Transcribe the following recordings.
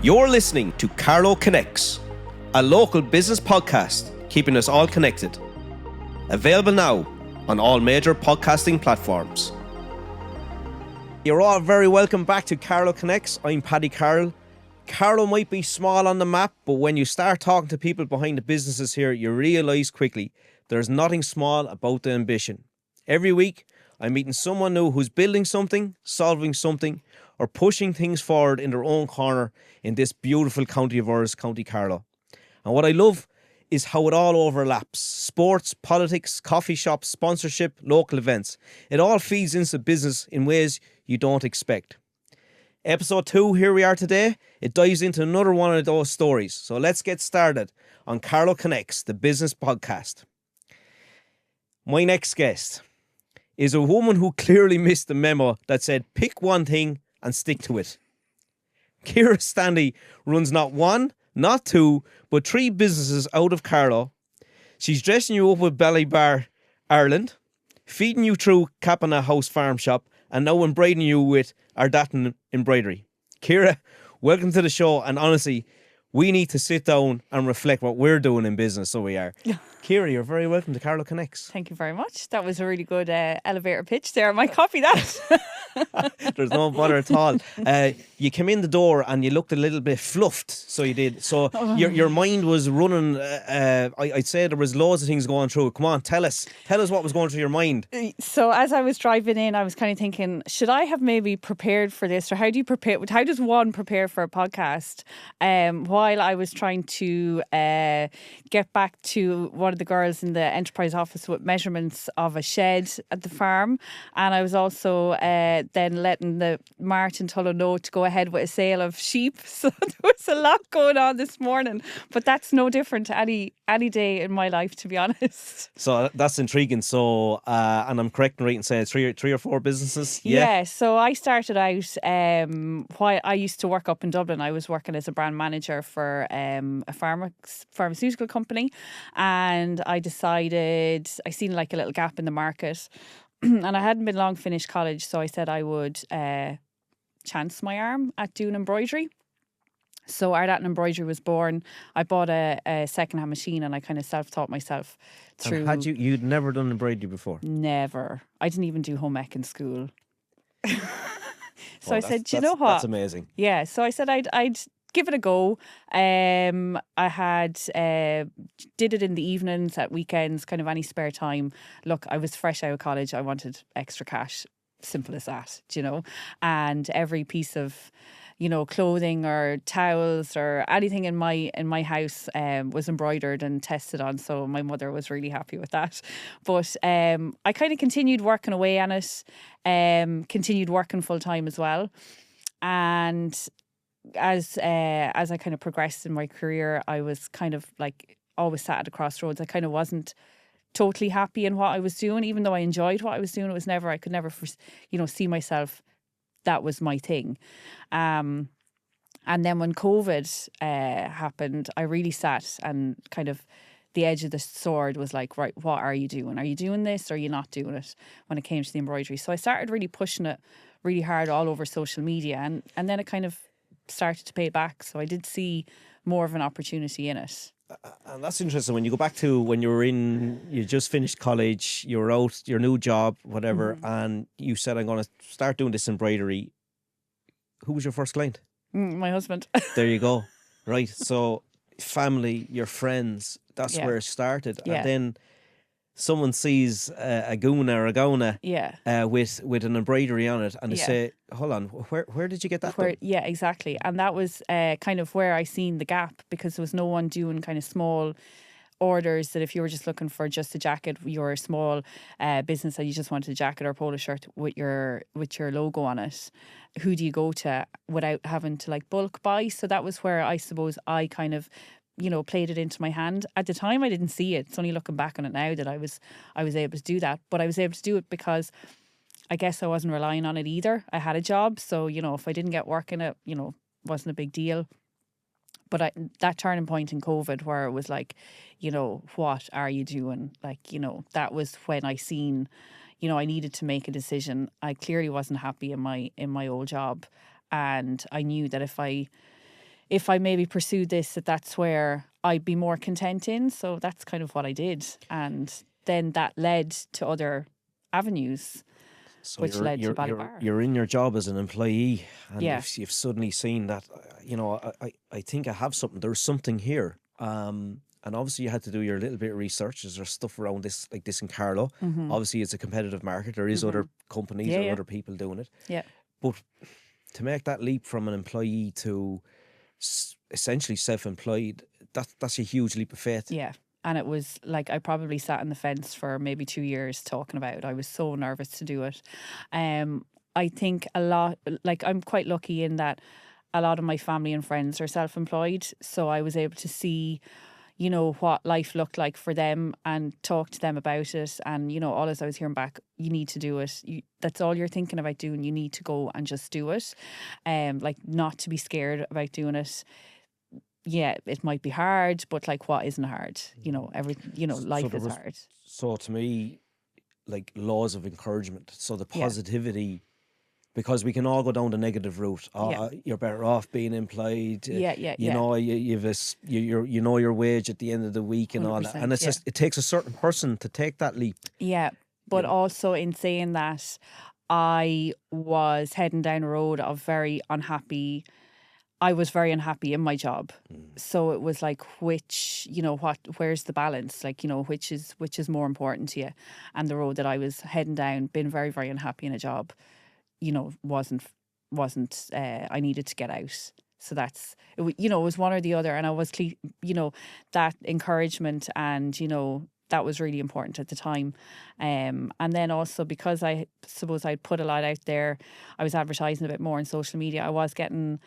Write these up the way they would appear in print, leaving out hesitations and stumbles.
You're listening to Carlow Connects, a local business podcast keeping us all connected. Available now on all major podcasting platforms. You're all very welcome back to Carlow Connects. I'm Paddy Carroll. Carlow might be small on the map, but when you start talking to people behind the businesses here, you realise quickly there's nothing small about the ambition. Every week, I'm meeting someone new who's building something, solving something, or pushing things forward in their own corner in this beautiful county of ours, County Carlow. And what I love is how it all overlaps. Sports, politics, coffee shops, sponsorship, local events. It all feeds into business in ways you don't expect. Episode 2, here we are today. It dives into another one of those stories. So let's get started on Carlow Connects, the business podcast. My next guest is a woman who clearly missed the memo that said pick one thing and stick to it. Ciara Stanley runs not one, not two, but 3 businesses out of Carlow. She's dressing you up with Ballybar Ireland, feeding you through Coppenagh House Farm Shop, and now embroidering you with Ardattin Embroidery. Ciara, welcome to the show. And honestly, we need to sit down and reflect what we're doing in business, so we are. Ciara, you're very welcome to Carlow Connects. Thank you very much. That was a really good elevator pitch there. I might copy that. There's no bother at all. You came in the door and you looked a little bit fluffed, so you did. So your mind was running. I'd say there was loads of things going through it. Come on, tell us what was going through your mind. So as I was driving in, I was kind of thinking, should I have maybe prepared for this, or how do you prepare? How does one prepare for a podcast? While I was trying to get back to one of the girls in the enterprise office with measurements of a shed at the farm, and I was also then letting the Martin Tullow know to go ahead with a sale of sheep. So there was a lot going on this morning, but that's no different to any day in my life, to be honest. So that's intriguing. So and I'm correct in right in saying three or four businesses. Yeah. So I started out while I used to work up in Dublin. I was working as a brand manager for a pharmaceutical company, and I decided I seen like a little gap in the market. And I hadn't been long finished college, so I said I would chance my arm at doing embroidery. So Ardattin Embroidery was born. I bought a second-hand machine and I kind of self-taught myself through... And had you'd never done embroidery before? Never. I didn't even do home ec in school. So I said, do you know what? That's amazing. Yeah, so I said I'd give it a go. I had did it in the evenings, at weekends, kind of any spare time. Look, I was fresh out of college. I wanted extra cash. Simple as that, do you know? And every piece of, you know, clothing or towels or anything in my house was embroidered and tested on. So my mother was really happy with that. But I kind of continued working away on it, continued working full time as well. And as I kind of progressed in my career, I was kind of like always sat at a crossroads. I kind of wasn't totally happy in what I was doing, even though I enjoyed what I was doing. I could never, see myself. That was my thing. And then when COVID happened, I really sat and kind of the edge of the sword was like, right, what are you doing? Are you doing this or are you not doing it when it came to the embroidery? So I started really pushing it really hard all over social media, and then it kind of started to pay back. So I did see more of an opportunity in it. And that's interesting. When you go back to when you just finished college, you were out, your new job, whatever, and you said, I'm going to start doing this embroidery. Who was your first client? My husband. There you go. Right. So family, your friends, that's where it started. Yeah. And then someone sees a guna or a gauna with an embroidery on it, and they say, hold on, where did you get that done? Yeah, exactly. And that was kind of where I seen the gap, because there was no one doing kind of small orders that if you were just looking for just a jacket, you're a small business and you just wanted a jacket or a polo shirt with your logo on it, who do you go to without having to like bulk buy? So that was where I suppose I kind of played it into my hand. At the time I didn't see it. It's only looking back on it now that I was able to do that. But I was able to do it because I guess I wasn't relying on it either. I had a job, so if I didn't get work in it, wasn't a big deal. But that turning point in COVID where it was like, what are you doing? Like, that was when I seen, I needed to make a decision. I clearly wasn't happy in my old job, and I knew that if I if I maybe pursued this, that's where I'd be more content in. So that's kind of what I did. And then that led to other avenues, So which led to Ballybar. you're in your job as an employee, and Yeah. you've suddenly seen that, I think I have something. There's something here. And obviously you had to do your little bit of research. Is there stuff around this like this in Carlow? Obviously it's a competitive market. There is other companies or other people doing it. Yeah. But to make that leap from an employee to essentially self-employed, that's a huge leap of faith. Yeah. And it was like I probably sat on the fence for maybe 2 years talking about it. I was so nervous to do it. I think a lot, like I'm quite lucky in that a lot of my family and friends are self-employed. So I was able to see, what life looked like for them and talk to them about it. And, all as I was hearing back, you need to do it. That's all you're thinking about doing. You need to go and just do it. Like not to be scared about doing it. Yeah, it might be hard, but like what isn't hard? Life is hard. So to me, like laws of encouragement. So the positivity, because we can all go down the negative route. You're better off being employed. You know, you know your wage at the end of the week and all that. And it's just, it takes a certain person to take that leap. Yeah, but also in saying that, I was heading down a road of very unhappy. I was very unhappy in my job. So it was like, where's the balance? Like, which is more important to you? And the road that I was heading down, been very, very unhappy in a job, wasn't I needed to get out. So that's, it was one or the other. And I was, that encouragement and, that was really important at the time. And then also because I suppose I'd put a lot out there, I was advertising a bit more on social media. I was getting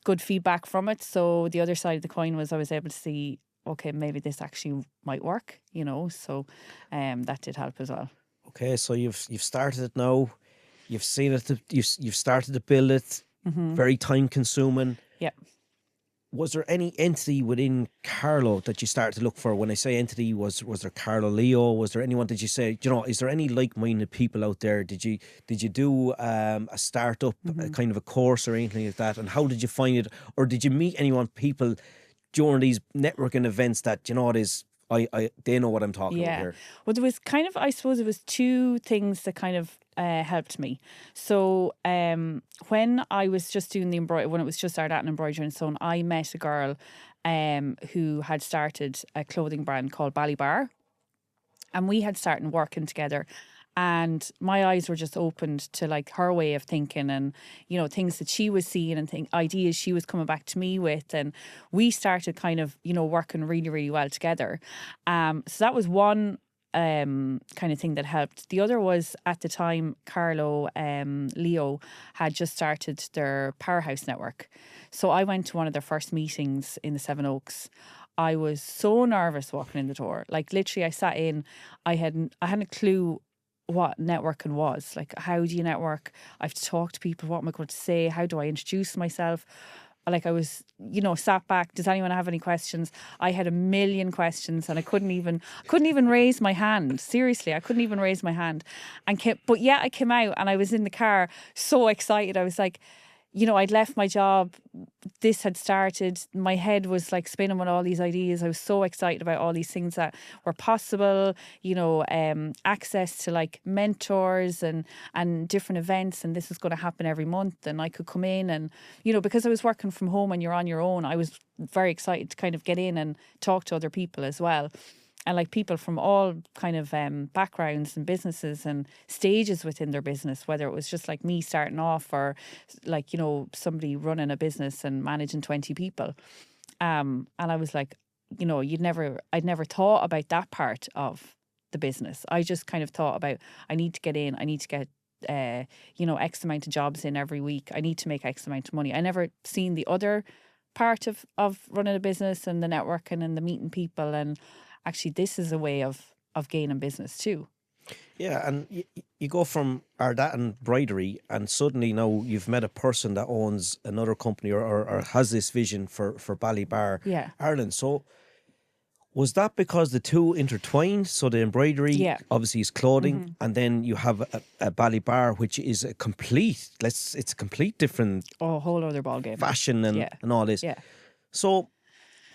good feedback from it. So the other side of the coin was I was able to see, okay, maybe this actually might work, so that did help as well. Okay, so you've started it now. You've seen it. You've started to build it. Very time consuming. Yeah. Was there any entity within Carlow that you started to look for? When I say entity, was there Carlow Leo? Was there anyone? Did you say, is there any like-minded people out there? Did you do a startup, a kind of a course or anything like that? And how did you find it? Or did you meet people during these networking events that they know what I'm talking about here? Well, there was kind of, I suppose, it was two things that kind of helped me. So when I was just doing the embroidery, when it was just Ardattin Embroidery and so on, I met a girl who had started a clothing brand called Ballybar, and we had started working together. And my eyes were just opened to like her way of thinking and, things that she was seeing and ideas she was coming back to me with. And we started kind of, working really, really well together. So that was one kind of thing that helped. The other was at the time, Carlow Leo had just started their Powerhouse network. So I went to one of their first meetings in the Seven Oaks. I was so nervous walking in the door. Like literally I sat in, I hadn't a clue what networking was. Like, how do you network? I have to talk to people. What am I going to say? How do I introduce myself? Like I was, sat back. Does anyone have any questions? I had a million questions and I couldn't even raise my hand. Seriously, I couldn't even raise my hand. I came out and I was in the car so excited. I was like, I'd left my job. This had started. My head was like spinning with all these ideas. I was so excited about all these things that were possible, access to like mentors and different events. And this was going to happen every month. And I could come in and, because I was working from home and you're on your own, I was very excited to kind of get in and talk to other people as well. And like people from all kind of backgrounds and businesses and stages within their business, whether it was just like me starting off or like, somebody running a business and managing 20 people. And I was like, I'd never thought about that part of the business. I just kind of thought about, I need to get in, I need to get, X amount of jobs in every week. I need to make X amount of money. I never seen the other part of running a business and the networking and the meeting people. And actually, this is a way of gaining business too. Yeah, and you go from Ardattin Embroidery and suddenly now you've met a person that owns another company or has this vision for Ballybar Ireland. So was that because the two intertwined? So the embroidery obviously is clothing, and then you have a Ballybar, which is it's a complete different whole other ballgame. Fashion and all this. Yeah. So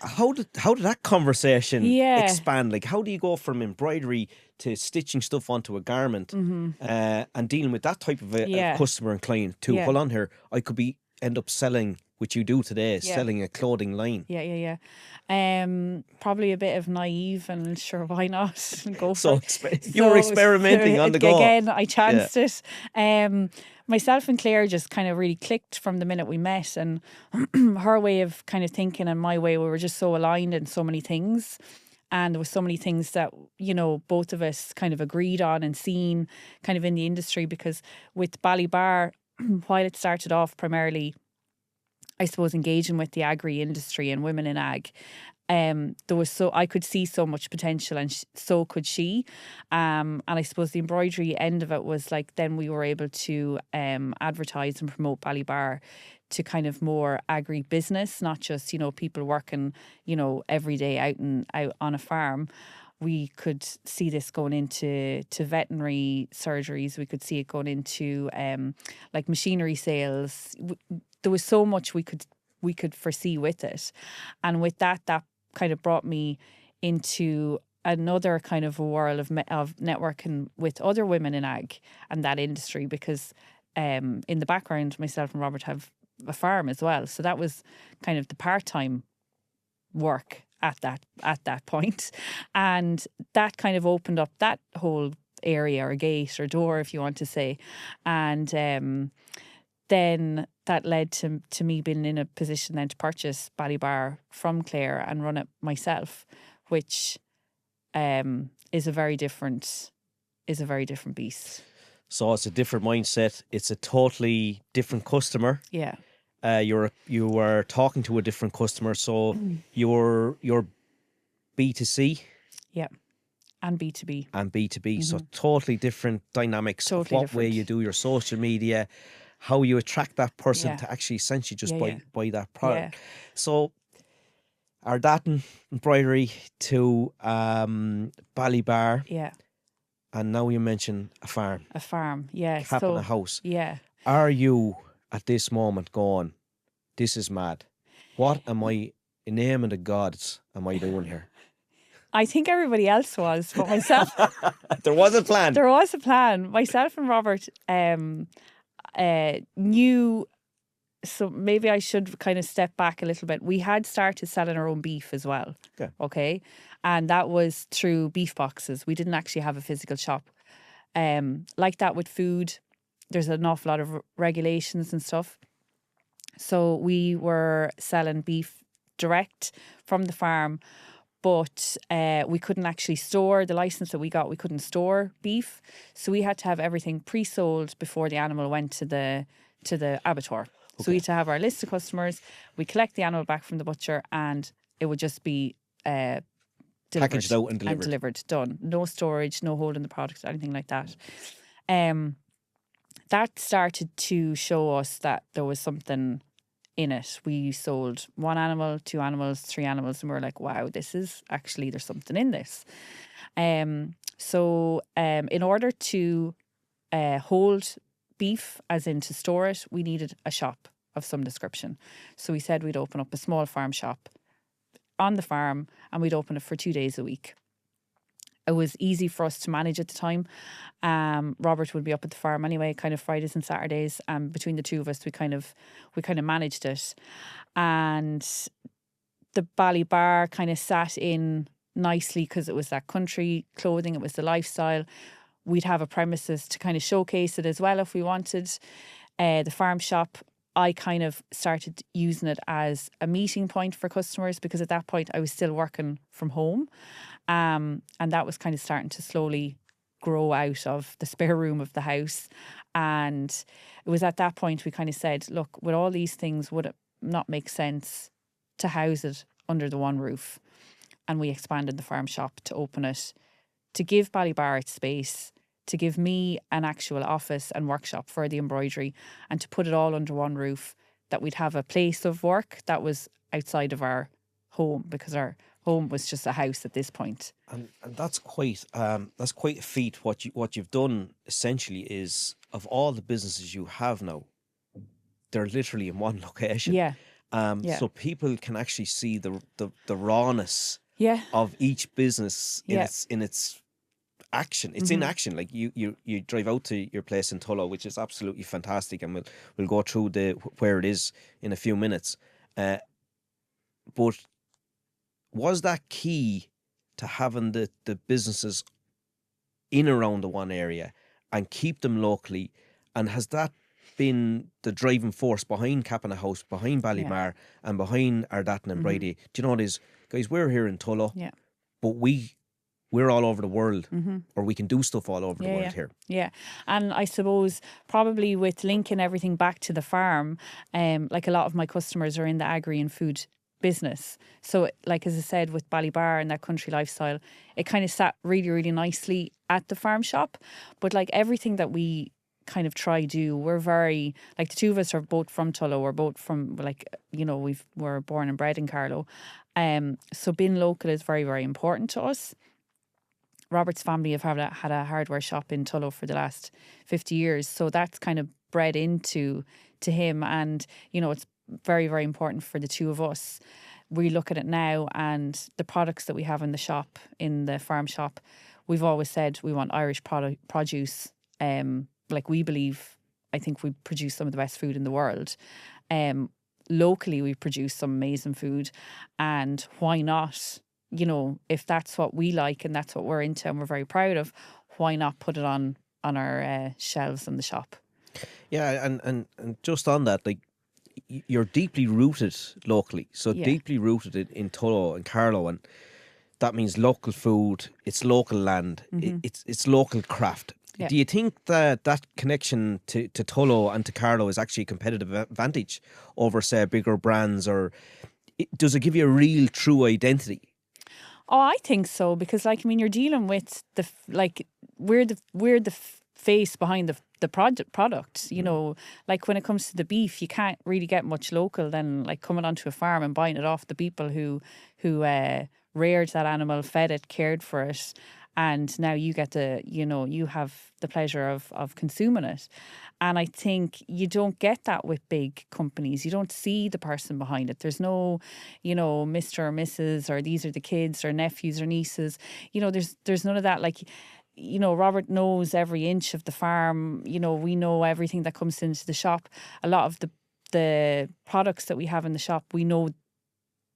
how did that conversation Yeah. expand? Like, how do you go from embroidery to stitching stuff onto a garment and dealing with that type of a Yeah. customer and client to Yeah. hold on here? I could end up selling, which you do today, Yeah. selling a clothing line. Yeah. Probably a bit of naive and sure, why not? Go So for it. you were experimenting on the go. Again, I chanced it. Myself and Claire just kind of really clicked from the minute we met, and her way of kind of thinking and my way, we were just so aligned in so many things. And there were so many things that, you know, both of us kind of agreed on and seen kind of in the industry, because with Ballybar, while it started off primarily, I suppose, engaging with the agri industry and women in ag, there was I could see so much potential, and so could she. And I suppose the embroidery end of it was like, then we were able to advertise and promote Ballybar to kind of more agri business, not just, you know, people working, you know, every day out on a farm. We could see this going into veterinary surgeries. We could see it going into like machinery sales. There was so much we could foresee with it, and with that kind of brought me into another kind of a world of networking with other women in ag and that industry, because in the background, myself and Robert have a farm as well, so that was kind of the part-time work at that point, and that kind of opened up that whole area, or gate or door, if you want to say, and then that led to me being in a position then to purchase Ballybar from Claire and run it myself, which is a very different beast. So it's a different mindset. It's a totally different customer. Yeah. You were talking to a different customer. So you're B2C. Yeah. And B2B. And B2B. So totally different dynamics of what way you do your social media, how you attract that person to actually essentially just buy that product. Yeah. So Ardattin Embroidery to Ballybar. Yeah. And now you mention a farm. A farm, yeah. Coppenagh House. Yeah. Are you at this moment going, this is mad? What am I, in the name of the gods, am I doing here? I think everybody else was, but myself... There was a plan. There was a plan. Myself and Robert knew... So maybe I should kind of step back a little bit. We had started selling our own beef as well. Okay. And that was through beef boxes. We didn't actually have a physical shop. Like that with food, there's an awful lot of regulations and stuff. So we were selling beef direct from the farm, but we couldn't actually store the license that we got. We couldn't store beef. So we had to have everything pre-sold before the animal went to the abattoir. So we had to have our list of customers. We collect the animal back from the butcher, and it would just be packaged out and delivered. Done. No storage, no holding the product, anything like that. That started to show us that there was something in it. We sold 1 animal, 2 animals, 3 animals, and we were like, wow, this is actually, there's something in this. So in order to hold beef, as in to store it, we needed a shop of some description. So we said we'd open up a small farm shop on the farm, and we'd open it for 2 days a week. It was easy for us to manage at the time. Robert would be up at the farm anyway, kind of Fridays and Saturdays, and between the two of us, we kind of managed it. And the Ballybar kind of sat in nicely because it was that country clothing, it was the lifestyle. We'd have a premises to kind of showcase it as well if we wanted. The farm shop, I kind of started using it as a meeting point for customers, because at that point I was still working from home. And that was kind of starting to slowly grow out of the spare room of the house. And it was at that point we kind of said, look, with all these things, would it not make sense to house it under the one roof? And we expanded the farm shop to open it, to give Ballybar its space, to give me an actual office and workshop for the embroidery, and to put it all under one roof, that we'd have a place of work that was outside of our home, because our home was just a house at this point. And that's quite a feat. What you've done essentially is, of all the businesses you have now, they're literally in one location. Yeah. Yeah. So people can actually see the rawness Yeah. of each business Yeah. in its action. It's in action. Like you drive out to your place in Tullow, which is absolutely fantastic, and we'll go through where it is in a few minutes. But was that key to having the businesses in around the one area and keep them locally? And has that been the driving force behind Coppenagh House, behind Ballybar, and behind Ardattin Embroidery? Do you know what it is? Guys, we're here in Tullow, but we're all over the world, or we can do stuff all over the world here. Yeah. And I suppose probably with linking everything back to the farm, like a lot of my customers are in the agri and food business. So like, as I said, with Ballybar and that country lifestyle, it kind of sat really, really nicely at the farm shop. But like everything that we kind of try do, we're very, like the two of us are both from Tullow, we're both from, like, you know, we're born and bred in Carlow. So being local is very, very important to us. Robert's family have had a hardware shop in Tullow for the last 50 years. So that's kind of bred into him. And, you know, it's very, very important for the two of us. We look at it now, and the products that we have in the shop, in the farm shop, we've always said we want Irish produce. Like we believe, I think we produce some of the best food in the world. Locally, we produce some amazing food. And why not? You know, if that's what we like and that's what we're into and we're very proud of, why not put it on our shelves in the shop? Yeah, and just on that, like, you're deeply rooted locally, so deeply rooted in Tullow and Carlow, and that means local food, it's local land, it's local craft. Yeah. Do you think that connection to Tullow and to Carlow is actually a competitive advantage over, say, bigger brands, or does it give you a real true identity? Oh, I think so, because like, I mean, you're dealing with we're the face behind the product. You know, like when it comes to the beef, you can't really get much local than like coming onto a farm and buying it off the people who reared that animal, fed it, cared for it, and now you get you have the pleasure of consuming it. And I think you don't get that with big companies. You don't see the person behind it. There's no, Mr. or Mrs. or these are the kids or nephews or nieces. There's none of that. Like, Robert knows every inch of the farm. We know everything that comes into the shop. A lot of the products that we have in the shop, we know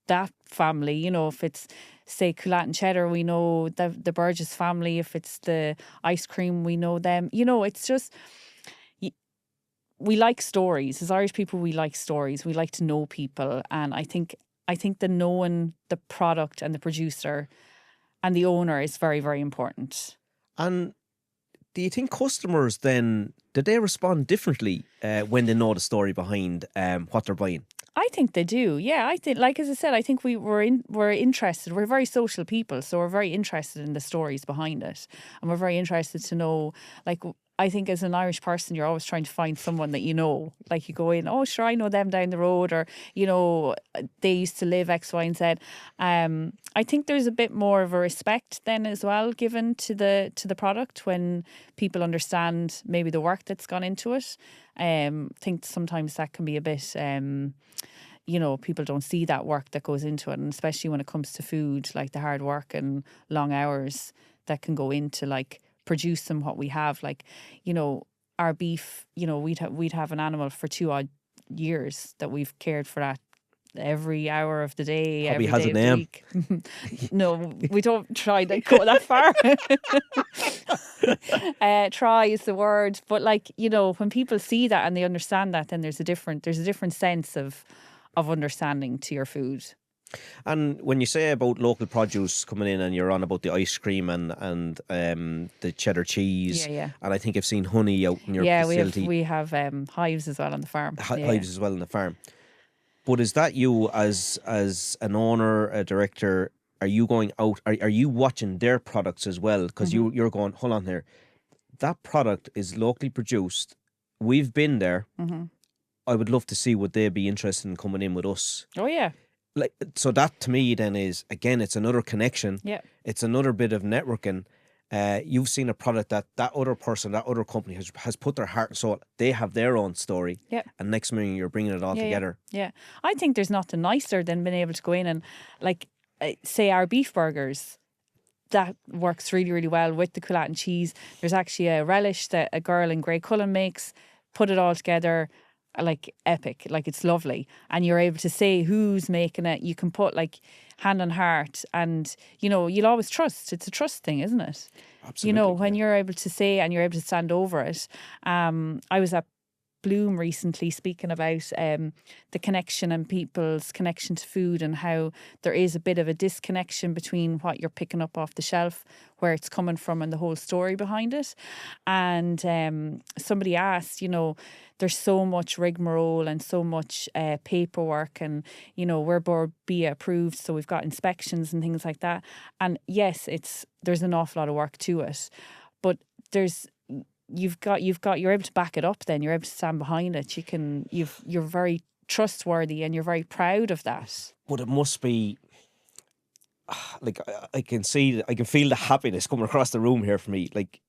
that family. If it's, say, Culat and Cheddar, we know the Burgess family. If it's the ice cream, we know them. It's just, we like stories. As Irish people, we like stories. We like to know people. And I think the knowing the product and the producer and the owner is very, very important. And do you think customers then, do they respond differently when they know the story behind what they're buying? I think they do. Yeah, I think, like as I said, I think we're interested. We're very social people, so we're very interested in the stories behind it, and we're very interested to know. Like, I think as an Irish person, you're always trying to find someone that you know. Like, you go in, oh sure, I know them down the road, or they used to live X, Y, and Z. I think there's a bit more of a respect then as well given to the product when people understand maybe the work that's gone into it. I think sometimes that can be a bit, people don't see that work that goes into it, and especially when it comes to food, like the hard work and long hours that can go into like producing what we have. Like, our beef, we'd have an animal for 2 odd years that we've cared for that every hour of the day. Probably every has day a name. of the week. No, we don't try to go that far. Try is the word, but like, when people see that and they understand that, then there's a different sense of understanding to your food. And when you say about local produce coming in, and you're on about the ice cream and the cheddar cheese, yeah. And I think I've seen honey out in your facility. we have hives as well on the farm. Hives as well on the farm. But is that you as an owner, a director? Are you going out? Are you watching their products as well? Because you're going, hold on here, that product is locally produced. We've been there. I would love to see, would they be interested in coming in with us? Oh yeah. So that to me then is, again, it's another connection. Yeah. It's another bit of networking, You've seen a product that other person, that other company has put their heart and soul. They have their own story. Yeah. And next minute you're bringing it all together. Yeah. I think there's nothing nicer than being able to go in and, like, say our beef burgers. That works really, really well with the culat and cheese. There's actually a relish that a girl in Grey Cullen makes. Put it all together, like epic. Like, it's lovely. And you're able to say who's making it. You can put, like, hand on heart, and, you know, you'll always trust. It's a trust thing, isn't it? Absolutely. You know, when you're able to say and you're able to stand over it. I was at Bloom recently speaking about the connection and people's connection to food, and how there is a bit of a disconnection between what you're picking up off the shelf, where it's coming from, and the whole story behind it. And somebody asked, you know, there's so much rigmarole and so much paperwork, and, you know, we're board B approved, so we've got inspections and things like that. And yes, there's an awful lot of work to it, but you're able to back it up. Then you're able to stand behind it. You're very trustworthy, and you're very proud of that. But it must be, like, I can feel the happiness coming across the room here for me. Like,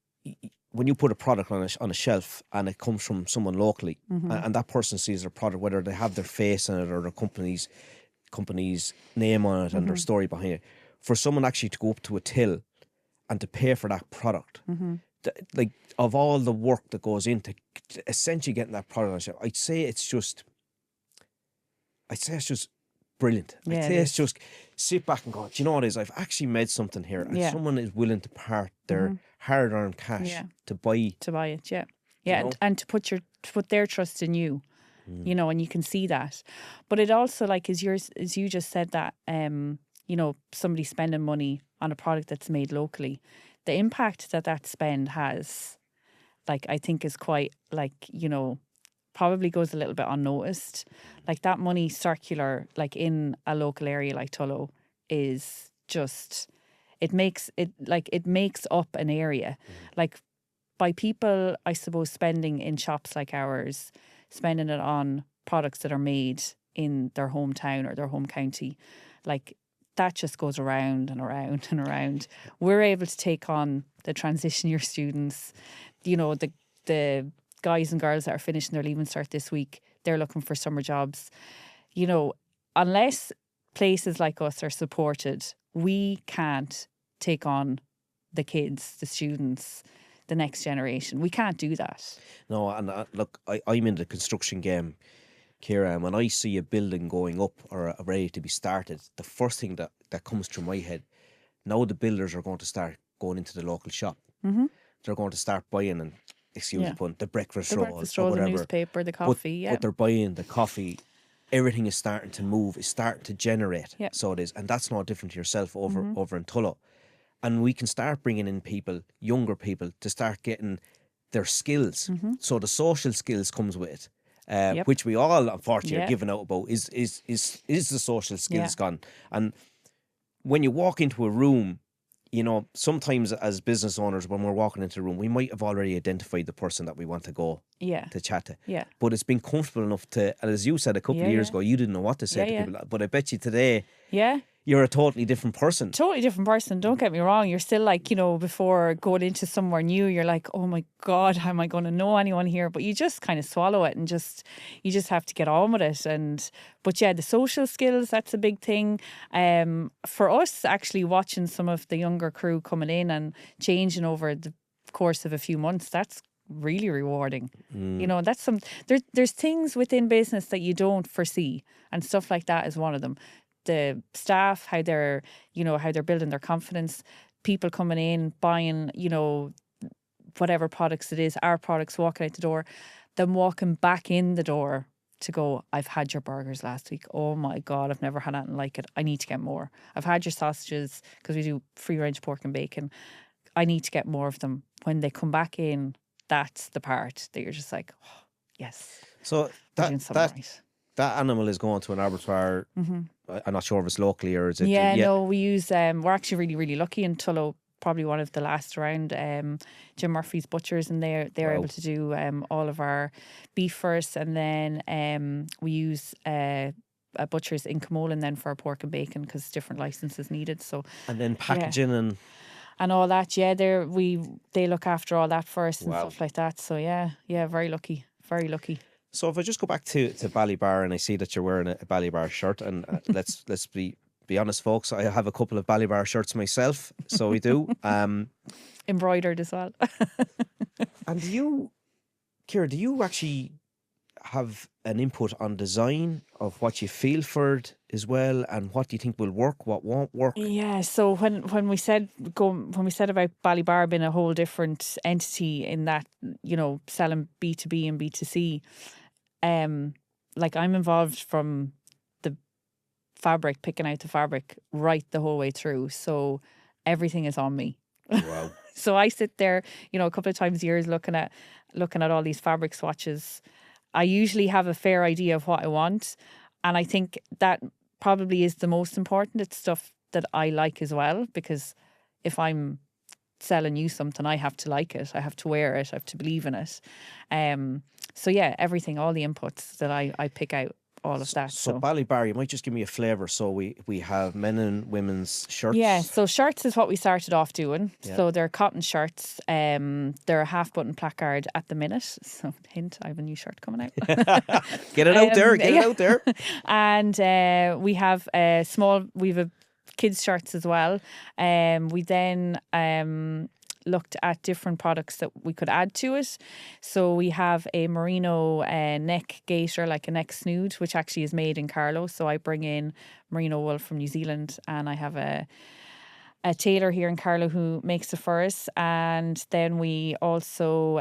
when you put a product on a shelf and it comes from someone locally, and that person sees their product, whether they have their face on it or their company's name on it and their story behind it, for someone actually to go up to a till and to pay for that product. Like, of all the work that goes into essentially getting that product on the shelf, I'd say it's just brilliant. Yeah, I'd say it's just sit back and go, do you know what it is? I've actually made something here, and someone is willing to part their hard-earned cash to buy it. Yeah, know? and to put their trust in you. You know, and you can see that. But it also, like, as you just said, that you know, somebody spending money on a product that's made locally, the impact that spend has, like, I think is quite, like, you know, probably goes a little bit unnoticed. Like, that money circular, like, in a local area like Tullow, is just, it makes up an area. Like, by people, I suppose, spending in shops like ours, spending it on products that are made in their hometown or their home county, like, that just goes around and around and around. We're able to take on the transition year students, you know, the guys and girls that are finishing their Leaving Cert this week. They're looking for summer jobs. You know, unless places like us are supported, we can't take on the kids, the students, the next generation. We can't do that. No, and look, I'm in the construction game, Ciara, and when I see a building going up or ready to be started, the first thing that comes through my head, now the builders are going to start going into the local shop. They're going to start buying, and excuse the pun, the breakfast roll, or whatever. The newspaper, the coffee, but they're buying the coffee. Everything is starting to move. It's starting to generate. So it is, and that's no different to yourself over in Tullow. And we can start bringing in people, younger people, to start getting their skills. So the social skills comes with it. Which we all unfortunately are giving out about is the social skills gone. And when you walk into a room, you know, sometimes as business owners, when we're walking into a room, we might have already identified the person that we want to go to chat to. But it's been comfortable enough to, and as you said a couple of years ago, you didn't know what to say to people. But I bet you today, you're a totally different person. Totally different person. Don't get me wrong. You're still, like, you know, before going into somewhere new, you're like, oh my God, how am I going to know anyone here? But you just kind of swallow it, and you just have to get on with it. But yeah, the social skills, that's a big thing. For us, actually, watching some of the younger crew coming in and changing over the course of a few months, that's really rewarding. You know, that's there's things within business that you don't foresee, and stuff like that is one of them. The staff, how they're building their confidence, people coming in, buying, you know, whatever products it is, our products, walking out the door, them walking back in the door to go, I've had your burgers last week. Oh my God, I've never had anything like it. I need to get more. I've had your sausages, because we do free range pork and bacon. I need to get more of them. When they come back in, that's the part that you're just like, oh, yes. So that animal is going to an abattoir. I'm not sure if it's locally or is it. No, we use. We're actually really, really lucky in Tullow. Probably one of the last around. Jim Murphy's Butchers, and they're able to do all of our beef first, and then we use a Butchers in Camolan then for our pork and bacon, because different licenses needed. So and then packaging and. and all that. Yeah, they look after all that for us and Wow. stuff like that. So yeah, very lucky, very lucky. So if I just go back to Ballybar and I see that you're wearing a Ballybar shirt, and let's be honest, folks, I have a couple of Ballybar shirts myself, so we do. Embroidered as well. And Ciara, do you actually have an input on design of what you feel for it as well, and what do you think will work, what won't work? Yeah. So when we said about Ballybar being a whole different entity in that, selling B2B and B2C, like I'm involved from the fabric, picking out the fabric right the whole way through. So everything is on me. Wow. So I sit there, a couple of times a year looking at all these fabric swatches. I usually have a fair idea of what I want. And I think that probably is the most important. It's stuff that I like as well, because if I'm selling you something, I have to like it. I have to wear it. I have to believe in it. So yeah, everything, all the inputs that I pick out, all of that. So Ballybar, you might just give me a flavour. So we have men and women's shirts. Yeah, so shirts is what we started off doing. Yeah. So they're cotton shirts. They're a half button placard at the minute. So hint, I have a new shirt coming out. Get it out there. Get it out there. And we have we've a kids shirts as well. We then looked at different products that we could add to it. So we have a merino neck gaiter, like a neck snood, which actually is made in Carlow. So I bring in merino wool from New Zealand, and I have a tailor here in Carlow who makes the furs. And then we also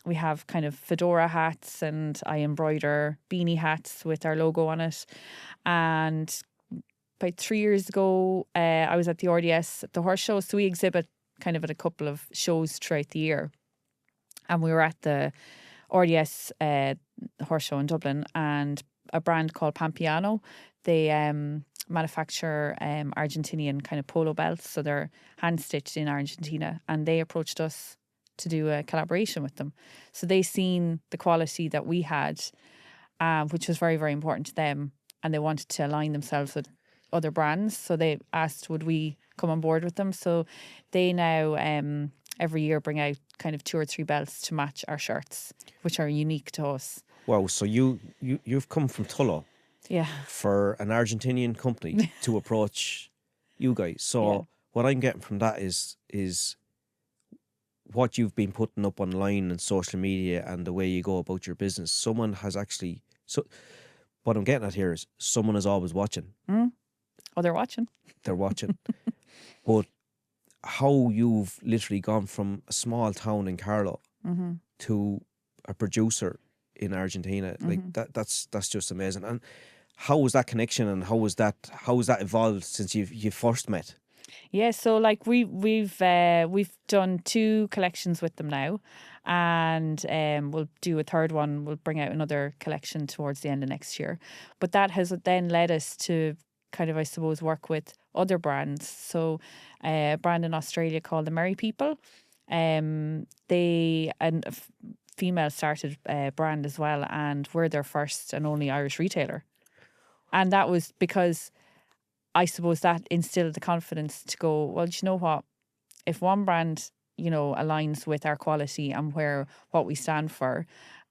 we have kind of fedora hats, and I embroider beanie hats with our logo on it. And about 3 years ago, I was at the RDS at the horse show. So we exhibit kind of at a couple of shows throughout the year. And we were at the RDS horse show in Dublin, and a brand called Pampiano, they manufacture Argentinian kind of polo belts. So they're hand stitched in Argentina, and they approached us to do a collaboration with them. So they seen the quality that we had, which was very, very important to them, and they wanted to align themselves with other brands. So they asked, would we come on board with them? So they now every year bring out kind of 2 or 3 belts to match our shirts, which are unique to us. Wow. So you've come from Tullow, yeah, for an Argentinian company to approach you guys. So what I'm getting from that is what you've been putting up online and social media and the way you go about your business. Someone has actually, so what I'm getting at here is someone is always watching. Oh, they're watching. They're watching. But how you've literally gone from a small town in Carlow to a producer in Argentina, like that's just amazing. And how was that connection, and how was that evolved since you first met? Yeah, so like we've done 2 collections with them now, and we'll do a third one. We'll bring out another collection towards the end of next year. But that has then led us to kind of, I suppose, work with other brands. So a brand in Australia called the Merry People. They and a female started brand as well, and we're their first and only Irish retailer. And that was because I suppose that instilled the confidence to go, well, do you know what? If one brand, aligns with our quality and what we stand for,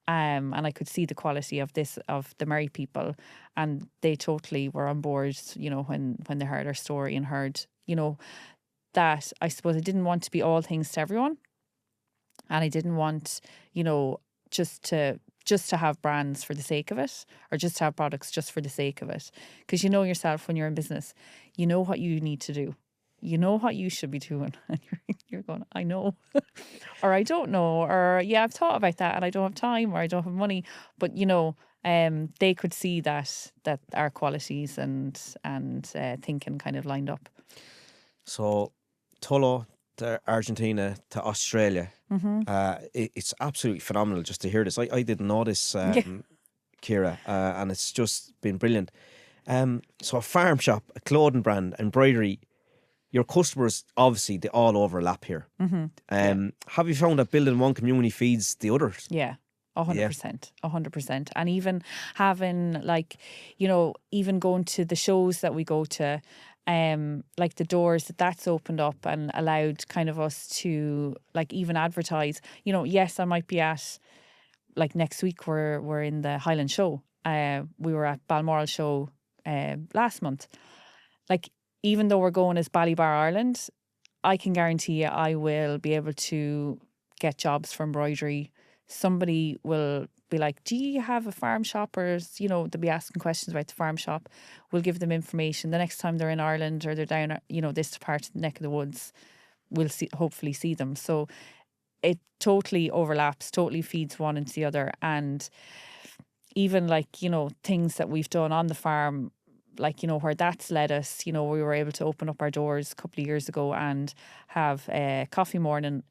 and I could see the quality of the Merry People, and they totally were on board, when they heard our story and heard, that I suppose I didn't want to be all things to everyone. And I didn't want, just to have brands for the sake of it, or just to have products just for the sake of it. Because you know yourself when you're in business, you know what you need to do. You know what you should be doing. And you're going, I know. Or I don't know. Or, yeah, I've thought about that and I don't have time, or I don't have money. But, they could see that our qualities and thinking kind of lined up. So Tullow to Argentina to Australia. It's absolutely phenomenal just to hear this. I didn't know this, Ciara, and it's just been brilliant. So a farm shop, a clothing brand, embroidery, your customers, obviously, they all overlap here. Have you found that building one community feeds the others? Yeah. 100%. And even having even going to the shows that we go to, like the doors that's opened up and allowed kind of us to like even advertise. You know, yes, I might be at like next week we're in the Highland Show. We were at Balmoral Show last month. Like even though we're going as Ballybar Ireland, I can guarantee you I will be able to get jobs for embroidery. Somebody will be like, do you have a farm shop? Or, you know, they'll be asking questions about the farm shop. We'll give them information. The next time they're in Ireland or they're down, you know, this part of the neck of the woods, we'll hopefully see them. So it totally overlaps, totally feeds one into the other. And even like, you know, things that we've done on the farm, like, you know, where that's led us, you know, we were able to open up our doors a couple of years ago and have a coffee morning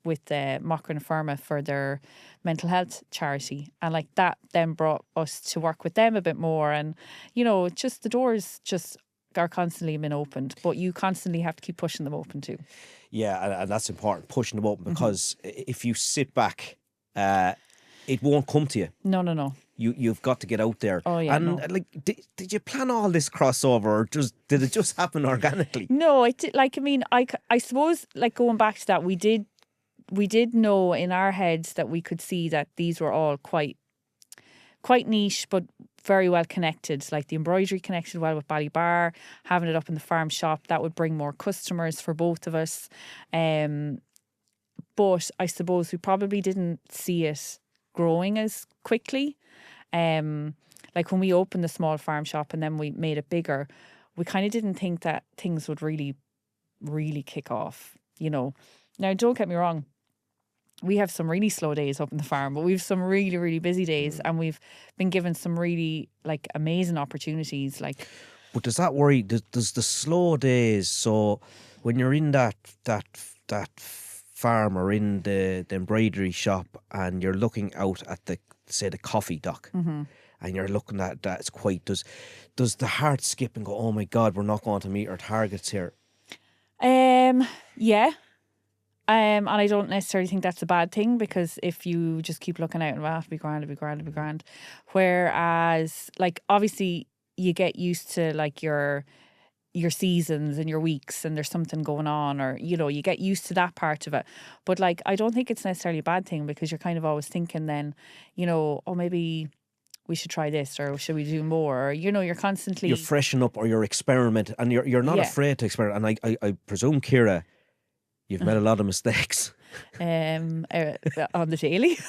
with Mochran and Firma for their mental health charity. And like that then brought us to work with them a bit more. And, you know, just the doors just are constantly been opened, but you constantly have to keep pushing them open too. Yeah, and that's important, pushing them open, because if you sit back, it won't come to you. No. You've got to get out there. Oh yeah. And no. like, did you plan all this crossover, or did it just happen organically? No, like, I mean, I suppose like going back to that, we did know in our heads that we could see that these were all quite niche, but very well connected. Like the embroidery connected well with Ballybar, having it up in the farm shop, that would bring more customers for both of us. But I suppose we probably didn't see it growing as quickly. Like when we opened the small farm shop and then we made it bigger, we kind of didn't think that things would really, really kick off, you know. Now, don't get me wrong, we have some really slow days up in the farm, but we've some really, really busy days, and we've been given some really like amazing opportunities. Like, but does that worry? Does the slow days? So when you're in that farm or in the embroidery shop, and you're looking out at the coffee dock, and you're looking at that, it's quite. Does the heart skip and go, oh my God, we're not going to meet our targets here? Yeah. And I don't necessarily think that's a bad thing, because if you just keep looking out and it'll be grand, it'll be grand, it'll be grand. Whereas, like, obviously you get used to like your seasons and your weeks, and there's something going on, or, you know, you get used to that part of it. But like, I don't think it's necessarily a bad thing, because you're kind of always thinking then, you know, oh, maybe we should try this, or should we do more? Or, you know, you're constantly... You're freshen up, or you're experimenting, and you're not afraid to experiment. And I presume, Ciara, you've made a lot of mistakes. On the daily.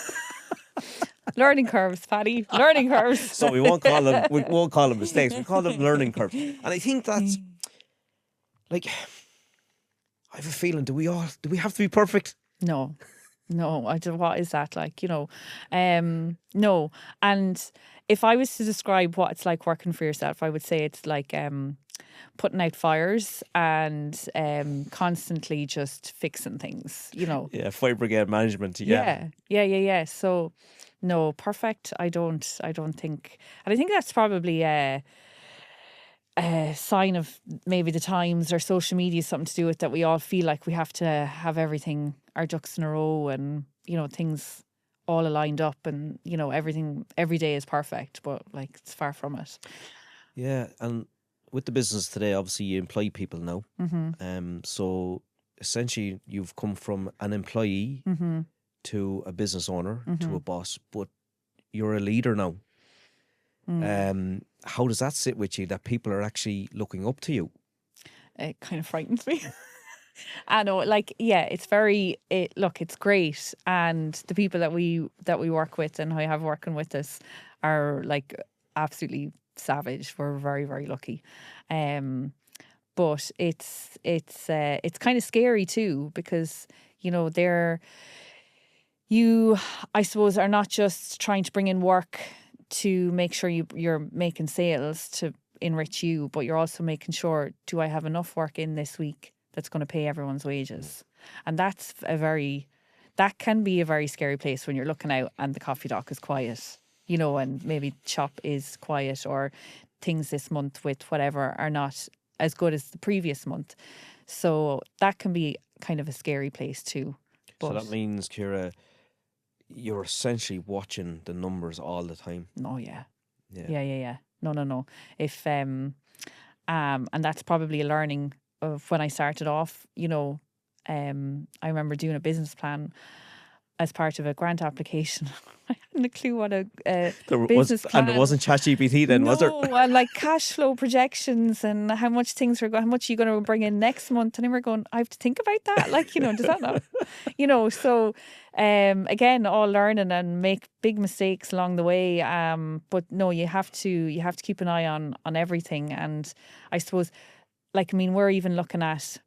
Learning curves, Paddy. Learning curves. So we won't call them mistakes. We call them learning curves. And I think that's like, I have a feeling, do we have to be perfect? No, I don't. What is that like? You know, no. And if I was to describe what it's like working for yourself, I would say it's like putting out fires and constantly just fixing things. You know. Yeah, fire brigade management. Yeah. So, no, perfect. I don't think, and I think that's probably a sign of maybe the times, or social media, something to do with that. We all feel like we have to have everything, our ducks in a row, and, you know, things all aligned up, and, you know, everything every day is perfect, but like it's far from it. Yeah, and with the business today, obviously you employ people now. So essentially you've come from an employee to a business owner to a boss, but you're a leader now. How does that sit with you, that people are actually looking up to you? It kind of frightens me. I know, like, yeah, it's it's great, and the people that we work with and who have working with us are like absolutely savage. We're very, very lucky, but it's kind of scary too, because, you know, I suppose, are not just trying to bring in work to make sure you're making sales to enrich you, but you're also making sure, do I have enough work in this week that's going to pay everyone's wages? And that can be a very scary place when you're looking out and the coffee dock is quiet, you know, and maybe shop is quiet, or things this month with whatever are not as good as the previous month. So that can be kind of a scary place too. So that means, Ciara, you're essentially watching the numbers all the time. Oh yeah. No. If And that's probably a learning of when I started off. I remember doing a business plan as part of a grant application. I hadn't a clue what a business plan. And there wasn't ChatGPT then, was there? No, and like cash flow projections and how much things are going, how much are you going to bring in next month? And then we're going, I have to think about that. Like, does that not? So again, all learning and make big mistakes along the way. But no, you have to keep an eye on everything. And I suppose, we're even looking at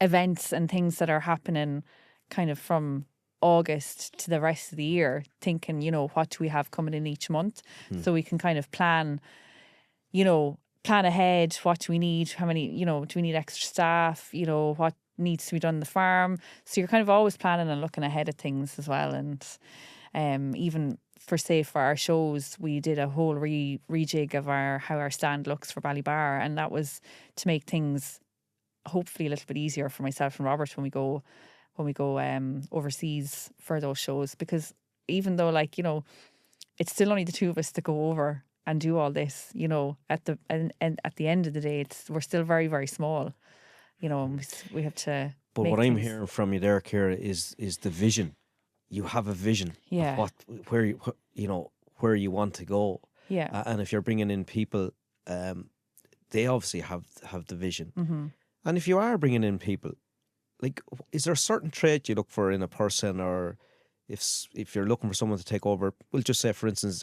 events and things that are happening kind of from August to the rest of the year, thinking, what do we have coming in each month? So we can kind of plan ahead. What do we need? How many, do we need extra staff? What needs to be done on the farm? So you're kind of always planning and looking ahead at things as well. And even for our shows, we did a whole rejig of how our stand looks for Ballybar, and that was to make things hopefully a little bit easier for myself and Robert when we go overseas for those shows, because even though it's still only the two of us to go over and do all this, at the end of the day, we're still very, very small, we have to. But what I'm hearing from you there, Ciara, is the vision. You have a vision of where you want to go. Yeah. And if you're bringing in people, they obviously have the vision. Mm-hmm. And if you are bringing in people, is there a certain trait you look for in a person, or if you're looking for someone to take over, we'll just say, for instance,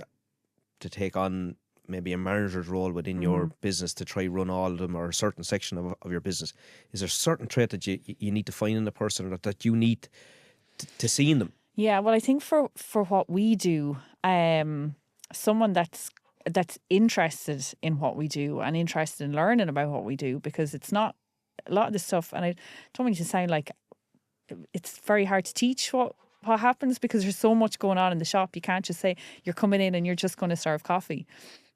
to take on maybe a manager's role within your business to try run all of them, or a certain section of your business, is there a certain trait that you need to find in a person, or that you need to see in them? Yeah, well, I think for what we do, someone that's interested in what we do and interested in learning about what we do, because it's not a lot of the stuff, and I don't want you to sound like it's very hard to teach what happens, because there's so much going on in the shop. You can't just say you're coming in and you're just going to serve coffee.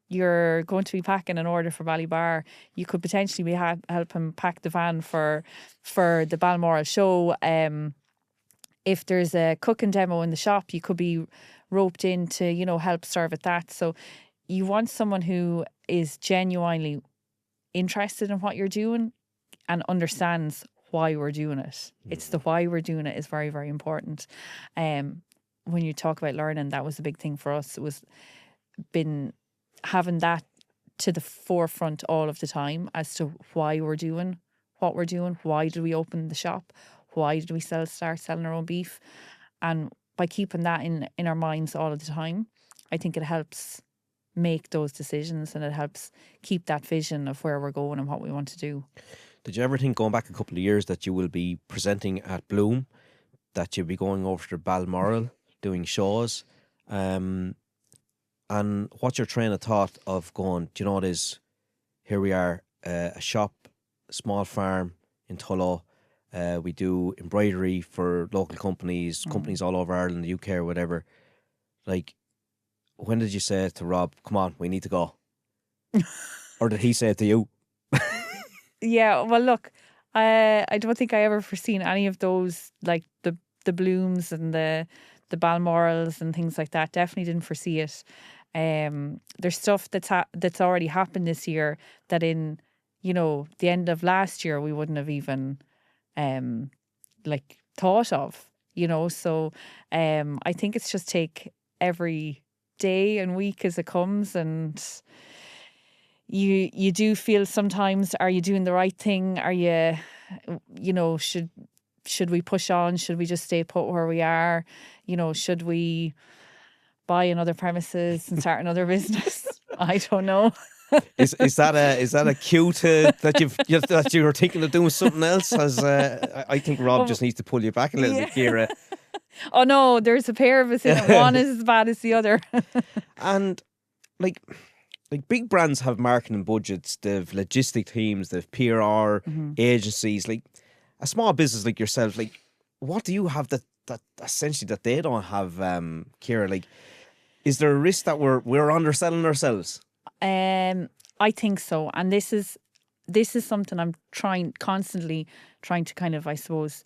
You're going to be packing an order for Ballybar. You could potentially be helping pack the van for the Balmoral show. If there's a cooking demo in the shop, you could be roped in to help serve at that. So you want someone who is genuinely interested in what you're doing and understands why we're doing it. It's the why we're doing it is very, very important. When you talk about learning, that was a big thing for us. It was been having that to the forefront all of the time as to why we're doing what we're doing. Why did we open the shop? Why did we start selling our own beef? And by keeping that in our minds all of the time, I think it helps make those decisions, and it helps keep that vision of where we're going and what we want to do. Did you ever think, going back a couple of years, that you will be presenting at Bloom, that you'll be going over to Balmoral doing shows? And what's your train of thought of going, do you know what is, here we are, a shop, a small farm in Tullow. We do embroidery for local companies all over Ireland, the UK or whatever. When did you say to Rob, come on, we need to go? Or did he say it to you? Yeah, well, look, I don't think I ever foreseen any of those, like the Blooms and the Balmorals and things like that. Definitely didn't foresee it. There's stuff that's already happened this year that in the end of last year we wouldn't have even thought of. So I think it's just take every day and week as it comes, and you do feel sometimes, are you doing the right thing? Are you, should we push on? Should we just stay put where we are? Should we buy another premises and start another business? I don't know. Is that a cue to that you were thinking of doing something else? As I think Rob just needs to pull you back a little bit, Ciara. Oh no, there's a pair of us in it. One is as bad as the other. And like big brands have marketing budgets, they've logistic teams, they've PR agencies. Like a small business like yourself, what do you have that essentially that they don't have, Ciara? Is there a risk that we're underselling ourselves? I think so, and this is something I'm constantly trying to kind of, I suppose,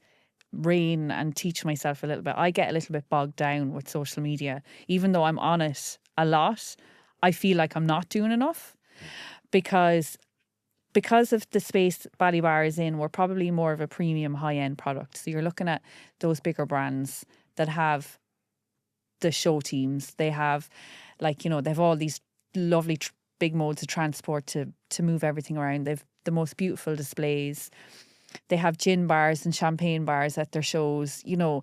rein and teach myself a little bit. I get a little bit bogged down with social media, even though I'm on it a lot. I feel like I'm not doing enough, because because of the space Ballybar is in, we're probably more of a premium high-end product. So you're looking at those bigger brands that have the show teams. They have, like, you know, they have all these lovely big modes of transport to move everything around. They've the most beautiful displays. They have gin bars and champagne bars at their shows, you know,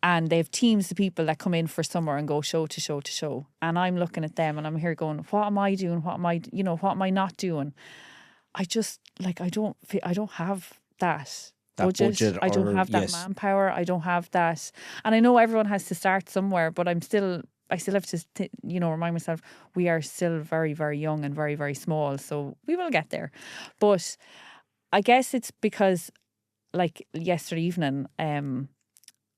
and they have teams of people that come in for summer and go show to show to show. And I'm looking at them and I'm here going, what am I doing? What am I not doing? I just, like, I don't have that budget. I don't have that manpower. I don't have that. And I know everyone has to start somewhere, but I still have to, remind myself we are still very, very young and very, very small. So we will get there. But I guess it's because, like, yesterday evening,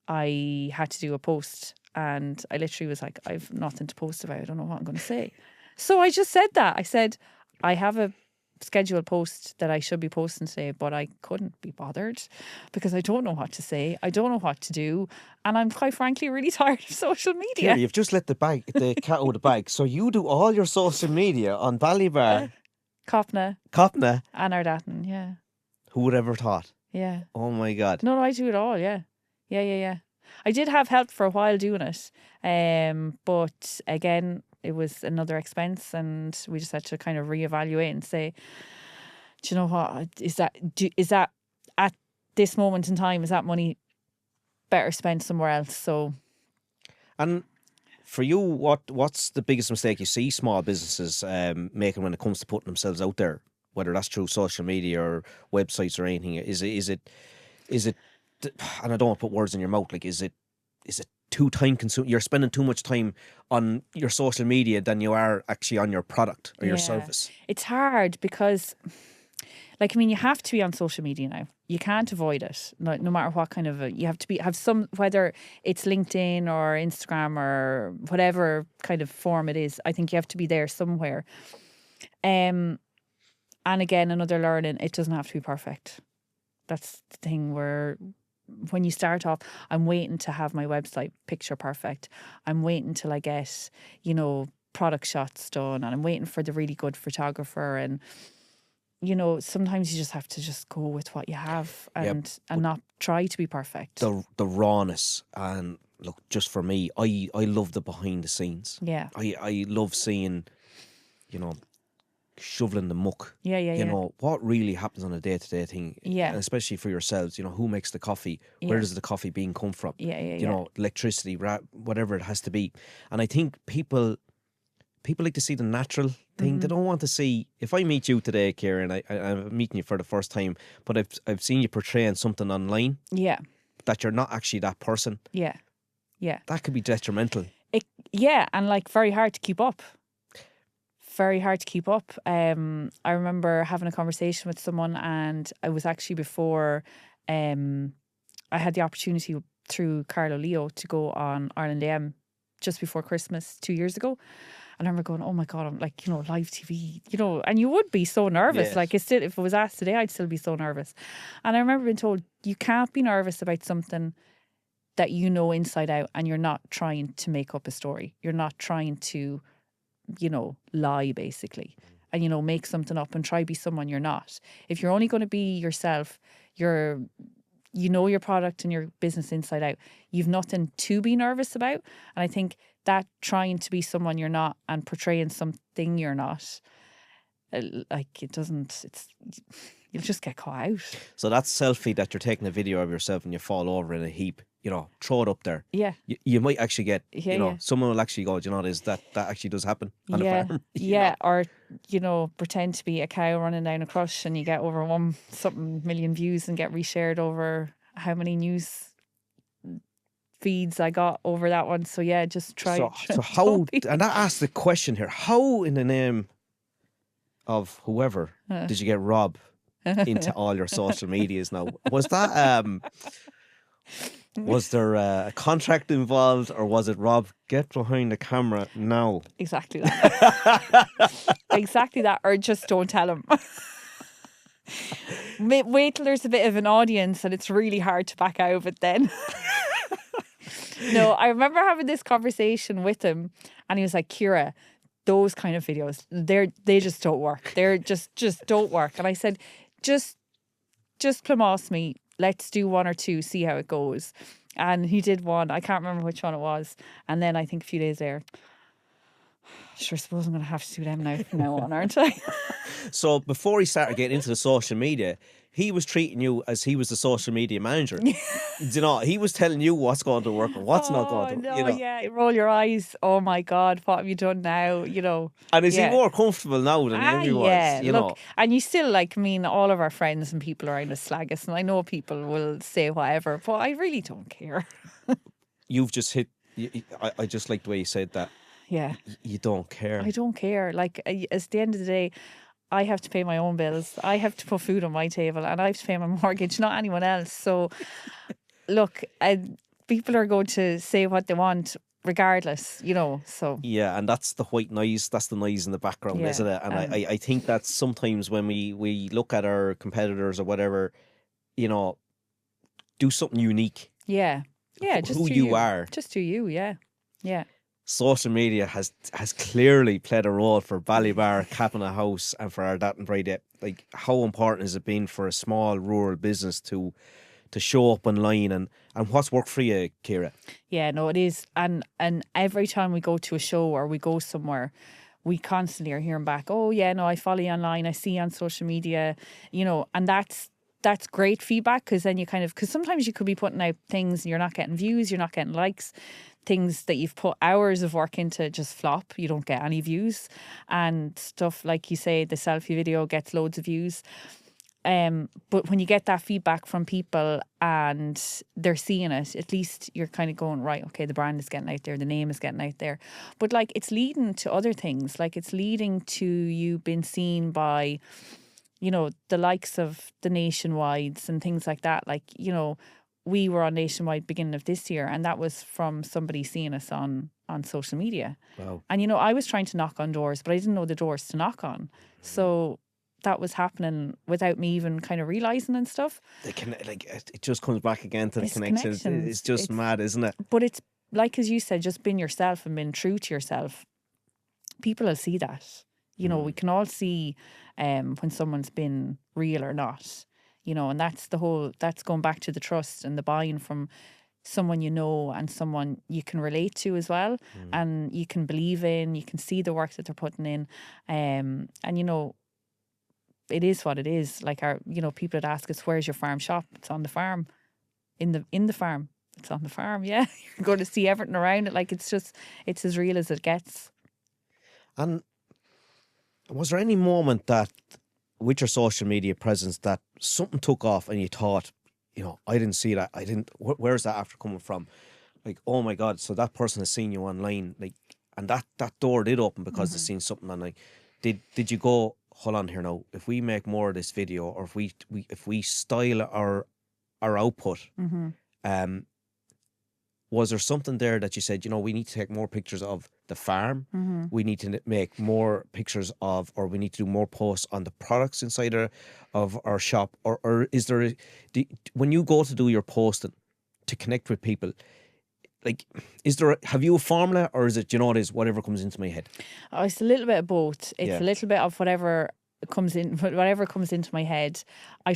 I had to do a post and I literally was like, I've nothing to post about. I don't know what I'm going to say. So I just said that. I said, I have a scheduled post that I should be posting today, but I couldn't be bothered because I don't know what to say. I don't know what to do. And I'm quite frankly really tired of social media. Ciara, you've just let the cat out of the bag. So you do all your social media on Ballybar. Coppenagh. And Ardattin, yeah. Who would ever thought? Yeah. Oh my God. No, I do it all, yeah. Yeah. I did have help for a while doing it. But again, it was another expense and we just had to kind of reevaluate and say, do you know what, is that at this moment in time, is that money better spent somewhere else? So. And for you, what's the biggest mistake you see small businesses making when it comes to putting themselves out there, whether that's through social media or websites or anything? Is it, and I don't want to put words in your mouth, like, is it too time consuming? You're spending too much time on your social media than you are actually on your product or your service. It's hard because, like, I mean, you have to be on social media now. You can't avoid it. No matter what kind of you have to have some, whether it's LinkedIn or Instagram or whatever kind of form it is. I think you have to be there somewhere. And again, another learning, it doesn't have to be perfect. That's the thing where, when you start off, I'm waiting to have my website picture perfect. I'm waiting till I get, product shots done, and I'm waiting for the really good photographer. And, sometimes you just have to just go with what you have and not try to be perfect. The rawness, and look, just for me, I love the behind the scenes. Yeah. I love seeing, shoveling the muck. Yeah. What really happens on a day-to-day thing. Yeah. And especially for yourselves, who makes the coffee? Where does the coffee bean come from? Yeah. Electricity, whatever it has to be. And I think people like to see the natural thing. Mm-hmm. They don't want to see, if I meet you today, Ciara, and I'm meeting you for the first time, but I've seen you portraying something online. Yeah. That you're not actually that person. Yeah. That could be detrimental. And like very hard to keep up. I remember having a conversation with someone, and it was actually before I had the opportunity through Carlow to go on Ireland AM just before Christmas 2 years ago. And I remember going, oh my God, I'm like, live TV, and you would be so nervous. Yes. Like, if it was asked today, I'd still be so nervous. And I remember being told, you can't be nervous about something that you know inside out, and you're not trying to make up a story. You're not trying to, lie basically, and, make something up and try be someone you're not. If you're only going to be yourself, your product and your business inside out, you've nothing to be nervous about. And I think that trying to be someone you're not and portraying something you're not, you'll just get caught out. So that selfie that you're taking a video of yourself and you fall over in a heap, throw it up there. Yeah. You might actually get, someone will actually go, that actually does happen on a farm. Yeah. Or, pretend to be a cow running down a crush and you get over 1 million views and get reshared over how many news feeds I got over that one. So yeah, just try. So how, and I asked the question here, how in the name of whoever did you get Rob into all your social medias now? Was that was there a contract involved, or was it, Rob, get behind the camera now? Exactly that. Exactly that, or just don't tell him. Wait till there's a bit of an audience and it's really hard to back out of it then. No, I remember having this conversation with him and he was like, Ciara, those kind of videos, they just don't work. They're just don't work. And I said, just plumb me. Let's do one or two, see how it goes. And he did one. I can't remember which one it was. And then I think a few days later, sure, I suppose I'm going to have to do them now from now on, aren't I? So before he started getting into the social media, he was treating you as he was the social media manager. Do you know, he was telling you what's going to work and what's not going to no, you know. yeah, roll your eyes. Oh my God, what have you done now? You know. And is yeah. he more comfortable now than he ever was? Yeah, You look, know. and you still, like, I mean, all of our friends and people around us slag us, and I know people will say whatever, but I really don't care. You've just hit. I just like the way you said that. Yeah. You don't care. I don't care. Like, at the end of the day, I have to pay my own bills. I have to put food on my table, and I have to pay my mortgage, not anyone else. So, look, people are going to say what they want regardless, you know. So Yeah, and that's the white noise. That's the noise in the background, Yeah, isn't it? And I think that sometimes when we look at our competitors or whatever, you know, do something unique. yeah, just who do you are. just do you. Yeah. Social media has clearly played a role for Ballybar, Coppenagh House, and for Ardattin Embroidery. Like, how important has it been for a small rural business to show up online, and what's worked for you, Ciara? Yeah, no, it is. And every time we go to a show or we go somewhere, we constantly are hearing back, oh yeah, no, I follow you online, I see you on social media, you know, and that's great feedback, because then you because sometimes you could be putting out things and you're not getting views, you're not getting likes, things that you've put hours of work into just flop, you don't get any views, and stuff like you say, the selfie video gets loads of views. But when you get that feedback from people and they're seeing it, at least you're kind of going, right, okay, the brand is getting out there, the name is getting out there. But like, it's leading to other things. Like, it's leading to you being seen by, you know, the likes of the Nationwides and things like that. Like, you know, we were on Nationwide beginning of this year, and that was from somebody seeing us on social media. Wow. And, you know, I was trying to knock on doors, but I didn't know the doors to knock on. So that was happening without me even kind of realising and stuff. It just comes back again to the It's connections. connections. It's just mad, isn't it? But it's like, as you said, just being yourself and being true to yourself. People will see that. You know, we can all see when someone's been real or not. You know, and that's going back to the trust and the buying from someone you know and someone you can relate to as well, and you can believe in, you can see the work that they're putting in, and you know, it is what it is. Like, people that ask us, where's your farm shop? It's on the farm. In the farm. It's on the farm, yeah. You're going to see everything around it. Like, it's as real as it gets. And was there any moment that, with your social media presence, that something took off and you thought, you know, I didn't see that. Where's that after coming from? Like, oh my God, so that person has seen you online. Like, and that door did open because they've seen something. And like, did you go, hold on here now, if we make more of this video, or if we style our output, was there something there that you said, you know, we need to take more pictures of the farm, we need to make more pictures of, or we need to do more posts on the products inside of our shop, or is there when you go to do your posting to connect with people, like, have you a formula, or is it, you know, it is whatever comes into my head? Oh, it's a little bit of both. It's a little bit of whatever comes into my head. I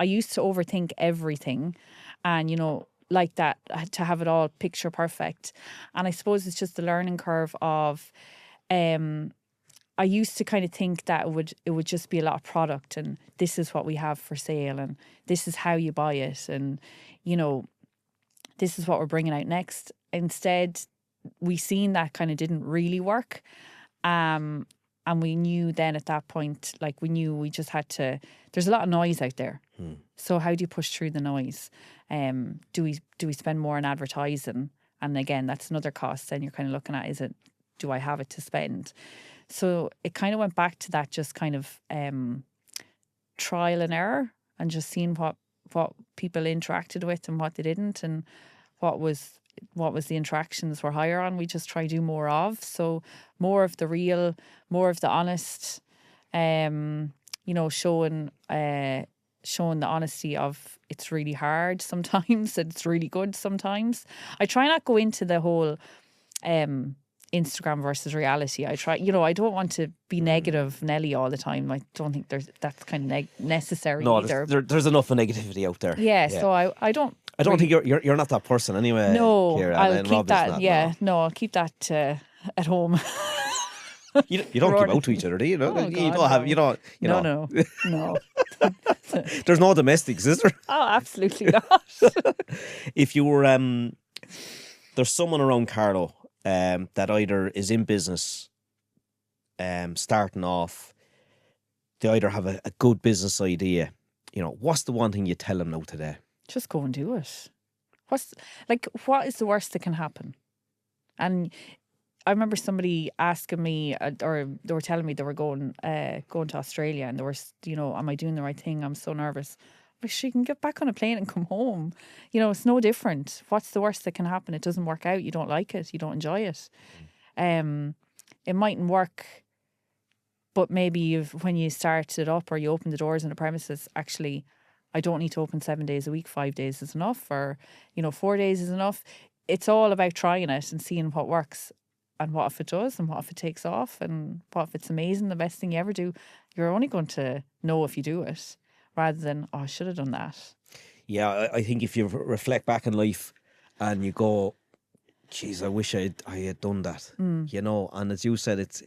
used to overthink everything, and, you know, like that, to have it all picture perfect. And I suppose it's just the learning curve of, I used to kind of think that it would just be a lot of product, and this is what we have for sale, and this is how you buy it, and, you know, this is what we're bringing out next. Instead, we seen that kind of didn't really work. And we knew then at that point, like, we knew we just had to, there's a lot of noise out there. So how do you push through the noise? Do we spend more on advertising? And again, that's another cost. Then you're kind of looking at, do I have it to spend? So it kind of went back to that, just kind of trial and error, and just seeing what people interacted with and what they didn't, and what was the interactions were higher on. We just try to do more of. So more of the real, more of the honest, you know, showing the honesty of, it's really hard sometimes and it's really good sometimes. I try not go into the whole Instagram versus reality. I try, I don't want to be negative Nelly all the time. I don't think that's kind of necessary No, either. there's enough of negativity out there. Yeah, so I don't. I don't think you're not that person anyway. No, Ciara, I'll and keep Rob is that. not, Yeah, no, I'll keep that at home. You don't give out to each other, do you? Oh, You God, don't have. no. You don't. You No, know. no. There's no domestics, is there? Oh, absolutely not. If you were there's someone around Carlow that either is in business, starting off, they either have a good business idea. What's the one thing you tell them now today? Just go and do it. What is the worst that can happen? And I remember somebody asking me, or they were telling me they were going to Australia, and they were, am I doing the right thing? I'm so nervous. But she can get back on a plane and come home. It's no different. What's the worst that can happen? It doesn't work out. You don't like it. You don't enjoy it. It mightn't work, but maybe when you start it up or you open the doors in the premises, actually, I don't need to open 7 days a week. 5 days is enough, or 4 days is enough. It's all about trying it and seeing what works. And what if it does? And what if it takes off? And what if it's amazing, the best thing you ever do? You're only going to know if you do it, rather than, I should have done that. Yeah, I think if you reflect back in life and you go, geez, I wish I had done that. And as you said, it's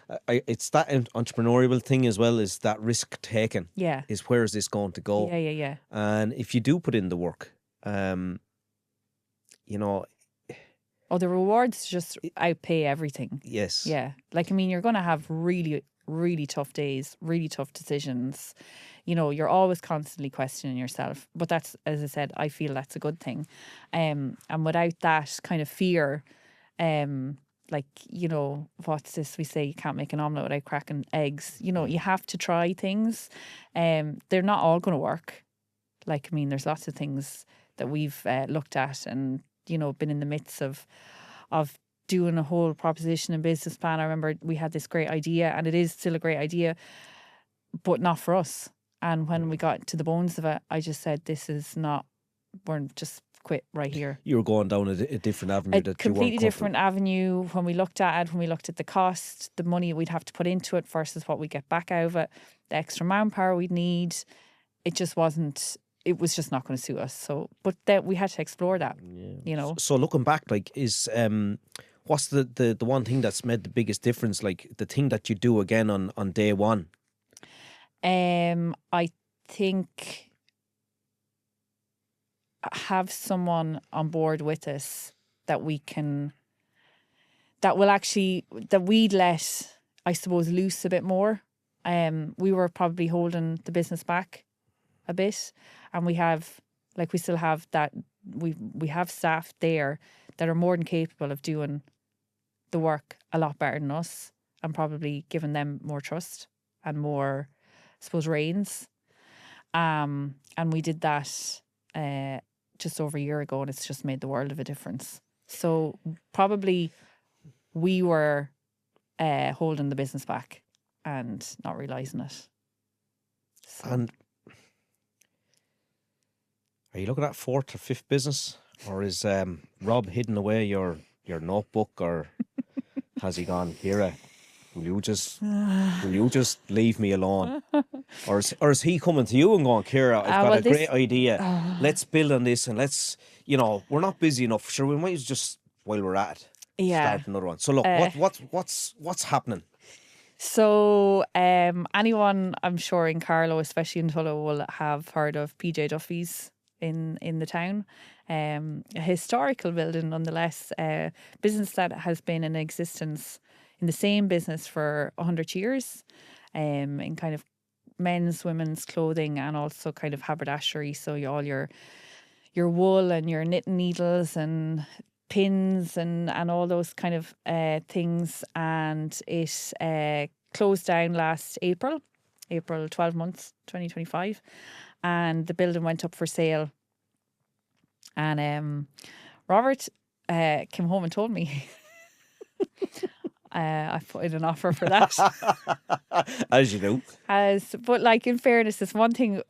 that entrepreneurial thing as well, is that risk taking. Yeah. Is where is this going to go? Yeah. And if you do put in the work, Oh, the rewards just outpay everything. yes. Yeah. You're going to have really, really tough days, really tough decisions. You're always constantly questioning yourself. But that's, as I said, I feel that's a good thing. And without that kind of fear, what's this? We say you can't make an omelette without cracking eggs. You have to try things. They're not all going to work. There's lots of things that we've looked at and, been in the midst of doing a whole proposition and business plan. I remember we had this great idea, and it is still a great idea, but not for us. And when we got to the bones of it, I just said, we're just quit right here. You were going down a different avenue. A completely different avenue. When we looked at the cost, the money we'd have to put into it versus what we get back out of it, the extra manpower we'd need, it was just not going to suit us. So, but then we had to explore that, So looking back, is what's the one thing that's made the biggest difference? The thing that you do again on day one? I think have someone on board with us that we'd let, I suppose, loose a bit more. We were probably holding the business back a bit, and we still have that. We have staff there that are more than capable of doing the work a lot better than us, and probably giving them more trust and more, I suppose, reins. And we did that just over a year ago, and it's just made the world of a difference. So probably we were holding the business back and not realising it. So. And are you looking at fourth or fifth business, or is Rob hidden away your notebook, or has he gone, Ciara, will you just leave me alone? Or is he coming to you and going, Ciara, I've got a great idea. Let's build on this, and let's, we're not busy enough. Sure, we might just, while we're at it, start another one. So look, what's happening? So anyone, I'm sure, in Carlow, especially in Tullow, will have heard of PJ Duffy's in the town. A historical building nonetheless, business that has been in existence in the same business for 100 years, in kind of men's, women's clothing, and also kind of haberdashery. So all your wool and your knitting needles and pins and all those kind of things. And it closed down last April 12 months, 2025. And the building went up for sale. And Robert came home and told me I put in an offer for that. As you do. But in fairness, it's one thing.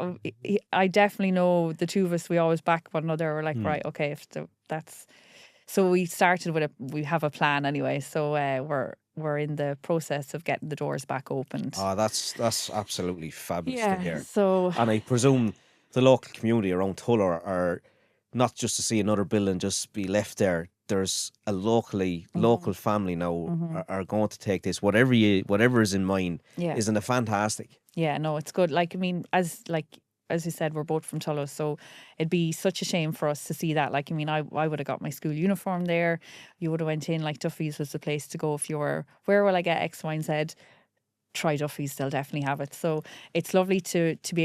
I definitely know the two of us, we always back one another. We're like, right, okay, if that's So we started with we have a plan anyway. So we're in the process of getting the doors back opened. Oh, that's absolutely fabulous to hear. So And I presume the local community around Tulla are not just to see another building just be left there. There's a local family now are going to take this. Whatever is in mind, yeah, isn't it fantastic? yeah, no, it's good. Like, I mean, as you said, we're both from Tullow, so it'd be such a shame for us to see that. Like, I mean, I would have got my school uniform there. You would have went in, like, Duffy's was the place to go if you were, where will I get X, Y, and Z? Try Duffy's, they'll definitely have it. So it's lovely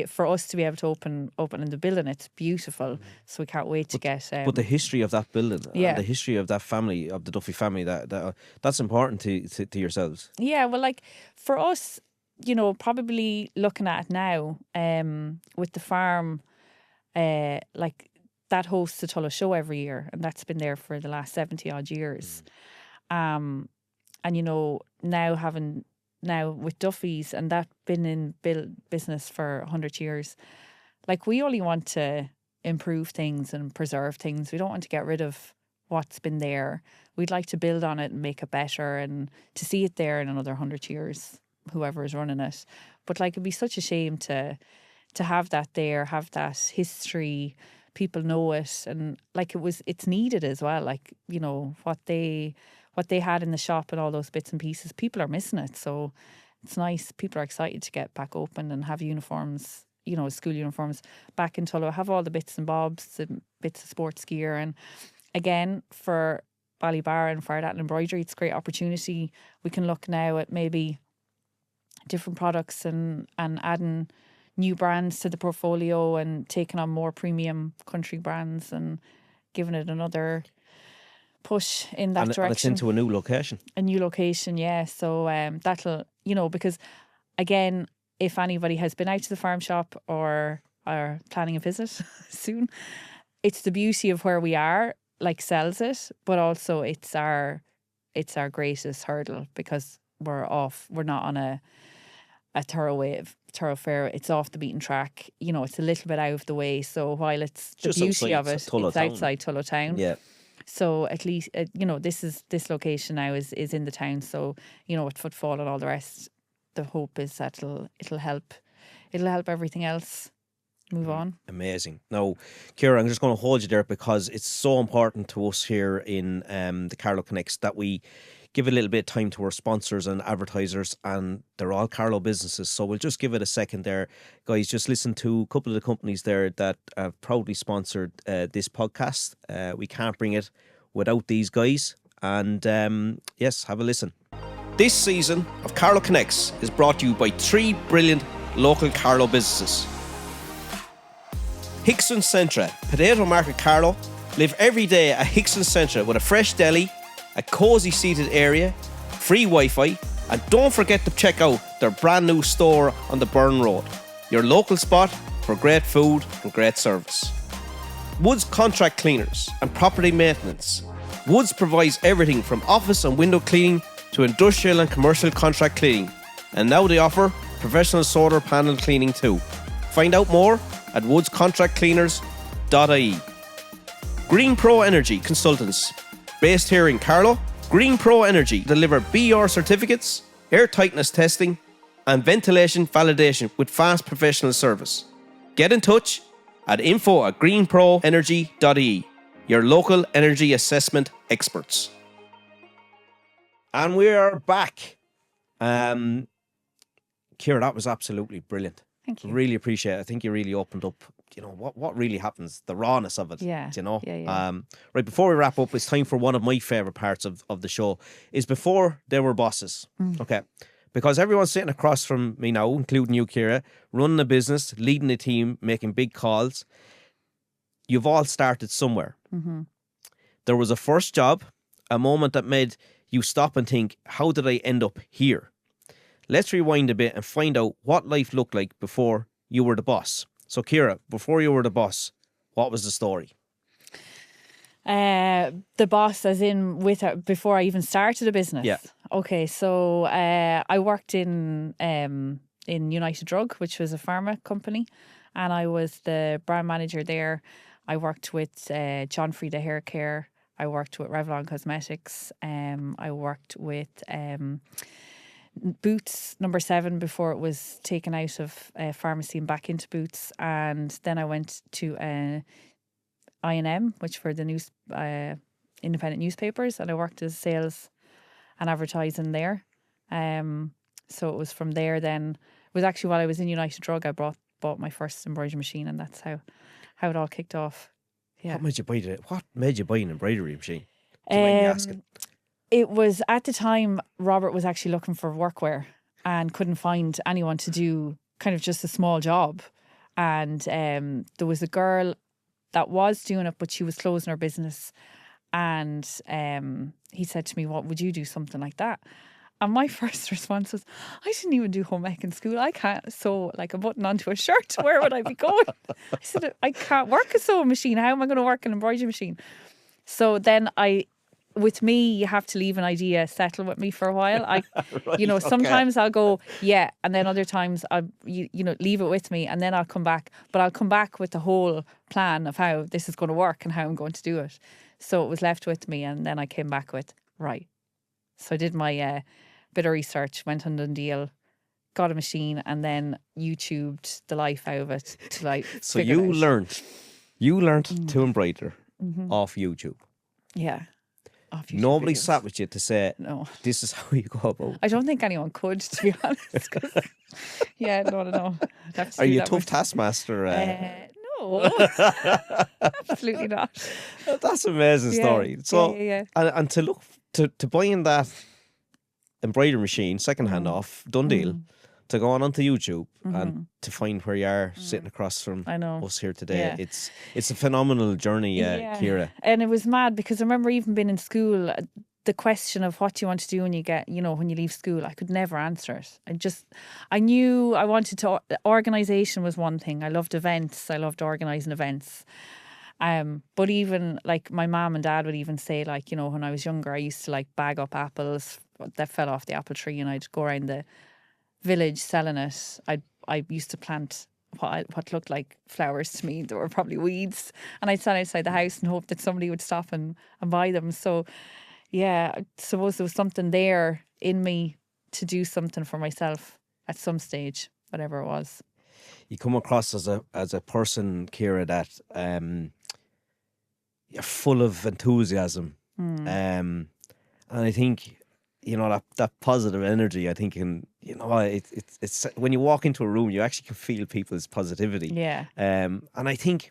for us to be able to open in the building. It's beautiful. So we can't wait to get. But the history of that building, Yeah. and the history of that family, of the Duffy family, that's important to yourselves. Yeah, well, like for us, you know, probably looking at it now, with the farm, like that hosts the Tullow show every year, and that's been there for the last 70 odd years. And you know, now with Duffy's, and that been in business for 100 years, like we only want to improve things and preserve things. We don't want to get rid of what's been there. We'd like to build on it and make it better, and to see it there in another 100 years, whoever is running it. But like, it'd be such a shame to have that there, have that history, people know it, and like it's needed as well. Like, you know, what they had in the shop and all those bits and pieces, people are missing it. So it's nice. People are excited to get back open and have uniforms, you know, school uniforms back in Tullow, have all the bits and bobs, the bits of sports gear. And again, for Ballybar and for Ardattin Embroidery, it's a great opportunity. We can look now at maybe different products and adding new brands to the portfolio and taking on more premium country brands and giving it another push in that direction. And it's into a new location. A new location, yeah. So that'll, you know, because again, if anybody has been out to the farm shop or are planning a visit soon, it's the beauty of where we are, like, sells it, but also it's our greatest hurdle, because we're not on a thoroughfare. It's off the beaten track. You know, it's a little bit out of the way. So while it's the beauty of it, it's outside Tullow town. Yeah. So at least, you know, this location now is in the town. So, you know, with footfall and all the rest, the hope is that it'll help everything else move on. Amazing. Now, Ciara, I'm just going to hold you there because it's so important to us here in the Carlow Connects that we give a little bit of time to our sponsors and advertisers, and they're all Carlow businesses. So we'll just give it a second there. Guys, just listen to a couple of the companies there that have proudly sponsored this podcast. We can't bring it without these guys. And yes, have a listen. This season of Carlow Connects is brought to you by 3 brilliant local Carlow businesses. Hickson Centra, Potato Market Carlow. Live every day at Hickson Centra with a fresh deli, a cosy seated area, free Wi-Fi, and don't forget to check out their brand new store on the Burn Road, your local spot for great food and great service. Woods Contract Cleaners and Property Maintenance. Woods provides everything from office and window cleaning to industrial and commercial contract cleaning, and now they offer professional solar panel cleaning too. Find out more at woodscontractcleaners.ie. Green Pro Energy Consultants. Based here in Carlow, Green Pro Energy deliver BR certificates, air tightness testing, and ventilation validation with fast professional service. Get in touch at info@greenproenergy.ie, your local energy assessment experts. And we are back. Ciara, that was absolutely brilliant. Thank you. Really appreciate it. I think you really opened up, you know, what really happens, the rawness of it. Yeah. You know? Yeah. Right, before we wrap up, it's time for one of my favourite parts of the show, is before they were bosses. Okay. Because everyone's sitting across from me now, including you, Ciara, running a business, leading a team, making big calls. You've all started somewhere. Mm-hmm. There was a first job, a moment that made you stop and think, how did I end up here? Let's rewind a bit and find out what life looked like before you were the boss. So, Ciara, before you were the boss, what was the story? The boss, as in before I even started a business. Yeah. Okay, so I worked in United Drug, which was a pharma company, and I was the brand manager there. I worked with John Frieda Hair Care. I worked with Revlon Cosmetics. I worked with Boots number 7 before it was taken out of pharmacy and back into Boots. And then I went to I&M, which for the independent newspapers, and I worked as sales and advertising there. So it was from there then. It was actually while I was in United Drug, I bought my first embroidery machine, and that's how it all kicked off. Yeah. What made you buy an embroidery machine? Do you mind me asking? It was at the time Robert was actually looking for workwear and couldn't find anyone to do kind of just a small job. And there was a girl that was doing it, but she was closing her business. And he said to me, "What would you do something like that?" And my first response was, "I didn't even do home ec in school. I can't sew like a button onto a shirt. Where would I be going?" I said, "I can't work a sewing machine. How am I going to work an embroidery machine?" So then with me, you have to leave an idea settle with me for a while. Right, sometimes I'll go, yeah, and then other times I'll, leave it with me, and then I'll come back. But I'll come back with the whole plan of how this is going to work and how I'm going to do it. So it was left with me, and then I came back with, right. So I did my bit of research, went on Dundee, got a machine, and then YouTubed the life out of it to like. So you learned to embroider off YouTube. Yeah. Nobody videos. sat with you to say, no, this is how you go about. I don't think anyone could, to be honest. No. Are you a tough taskmaster? No, absolutely not. That's an amazing story. So, yeah. And to look to buying that embroidery machine secondhand off Dundee, to go onto YouTube and to find where you are sitting across from us here today. Yeah. It's a phenomenal journey, Ciara. And it was mad because I remember even being in school, the question of what do you want to do when you get, when you leave school, I could never answer it. I knew I wanted to, organisation was one thing. I loved events. I loved organising events. But even like my mum and dad would even say, like, when I was younger, I used to like bag up apples that fell off the apple tree, and I'd go around the village selling it. I used to plant what looked like flowers to me. They were probably weeds, and I'd stand outside the house and hope that somebody would stop and buy them. So yeah, I suppose there was something there in me to do something for myself at some stage, whatever it was. You come across as a person, Ciara, that you're full of enthusiasm, and I think that positive energy. I think it's when you walk into a room, you actually can feel people's positivity. Yeah. And I think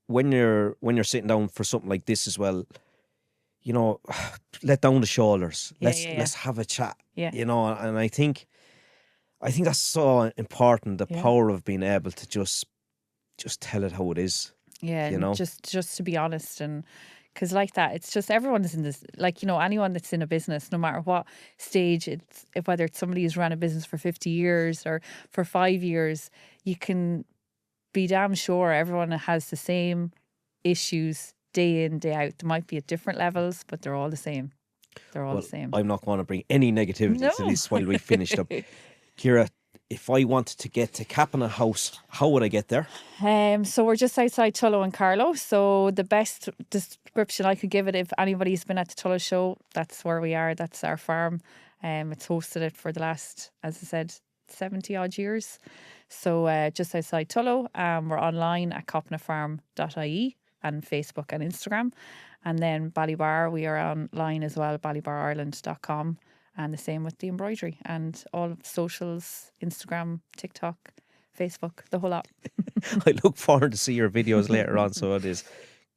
when you're sitting down for something like this as well, let down the shoulders. Let's have a chat. Yeah. And I think that's so important. The power of being able to just tell it how it is. Yeah. Just to be honest, and because like that, it's just everyone is in this. Like anyone that's in a business, no matter what stage, whether it's somebody who's run a business for 50 years or for 5 years, you can be damn sure everyone has the same issues day in, day out. They might be at different levels, but they're all the same. The same. I'm not going to bring any negativity to this while we finished up. Ciara, if I wanted to get to Coppenagh House, how would I get there? So we're just outside Tullow and Carlow. So the best description I could give it, if anybody's been at the Tullow show, that's where we are. That's our farm. It's hosted it for the last, as I said, 70 odd years. So just outside Tullow. We're online at coppanaghfarm.ie and Facebook and Instagram. And then Ballybar, we are online as well, ballybarireland.com. And the same with the embroidery and all socials, Instagram, TikTok, Facebook, the whole lot. I look forward to see your videos later on. So it is.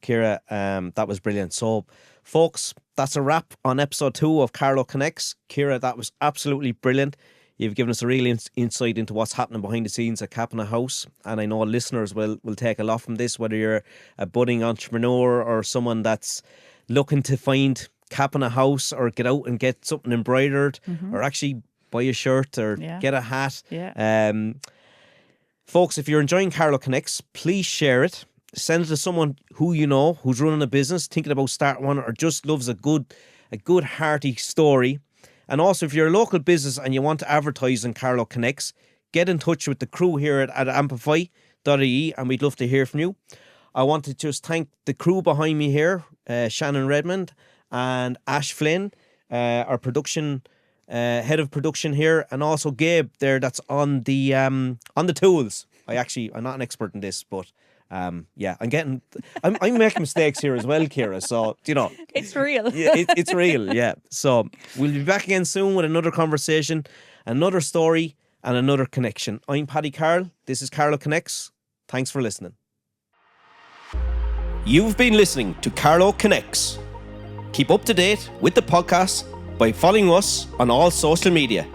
Ciara, that was brilliant. So, folks, that's a wrap on episode 2 of Carlow Connects. Ciara, that was absolutely brilliant. You've given us a real insight into what's happening behind the scenes at Coppenagh House. And I know listeners will take a lot from this, whether you're a budding entrepreneur or someone that's looking to find Coppenagh House or get out and get something embroidered or actually buy a shirt or get a hat. Yeah. Folks, if you're enjoying Carlow Connects, please share it. Send it to someone who you know, who's running a business, thinking about starting one, or just loves a good hearty story. And also, if you're a local business and you want to advertise on Carlow Connects, get in touch with the crew here at amplify.ie and we'd love to hear from you. I want to just thank the crew behind me here, Shannon Redmond and Ash Flynn, our production head of production here, and also Gabe there that's on the tools. I'm not an expert in this, but I'm making mistakes here as well, Ciara. So It's real. yeah, it's real. Yeah. So we'll be back again soon with another conversation, another story, and another connection. I'm Paddy Carl. This is Carlow Connects. Thanks for listening. You've been listening to Carlow Connects. Keep up to date with the podcast by following us on all social media.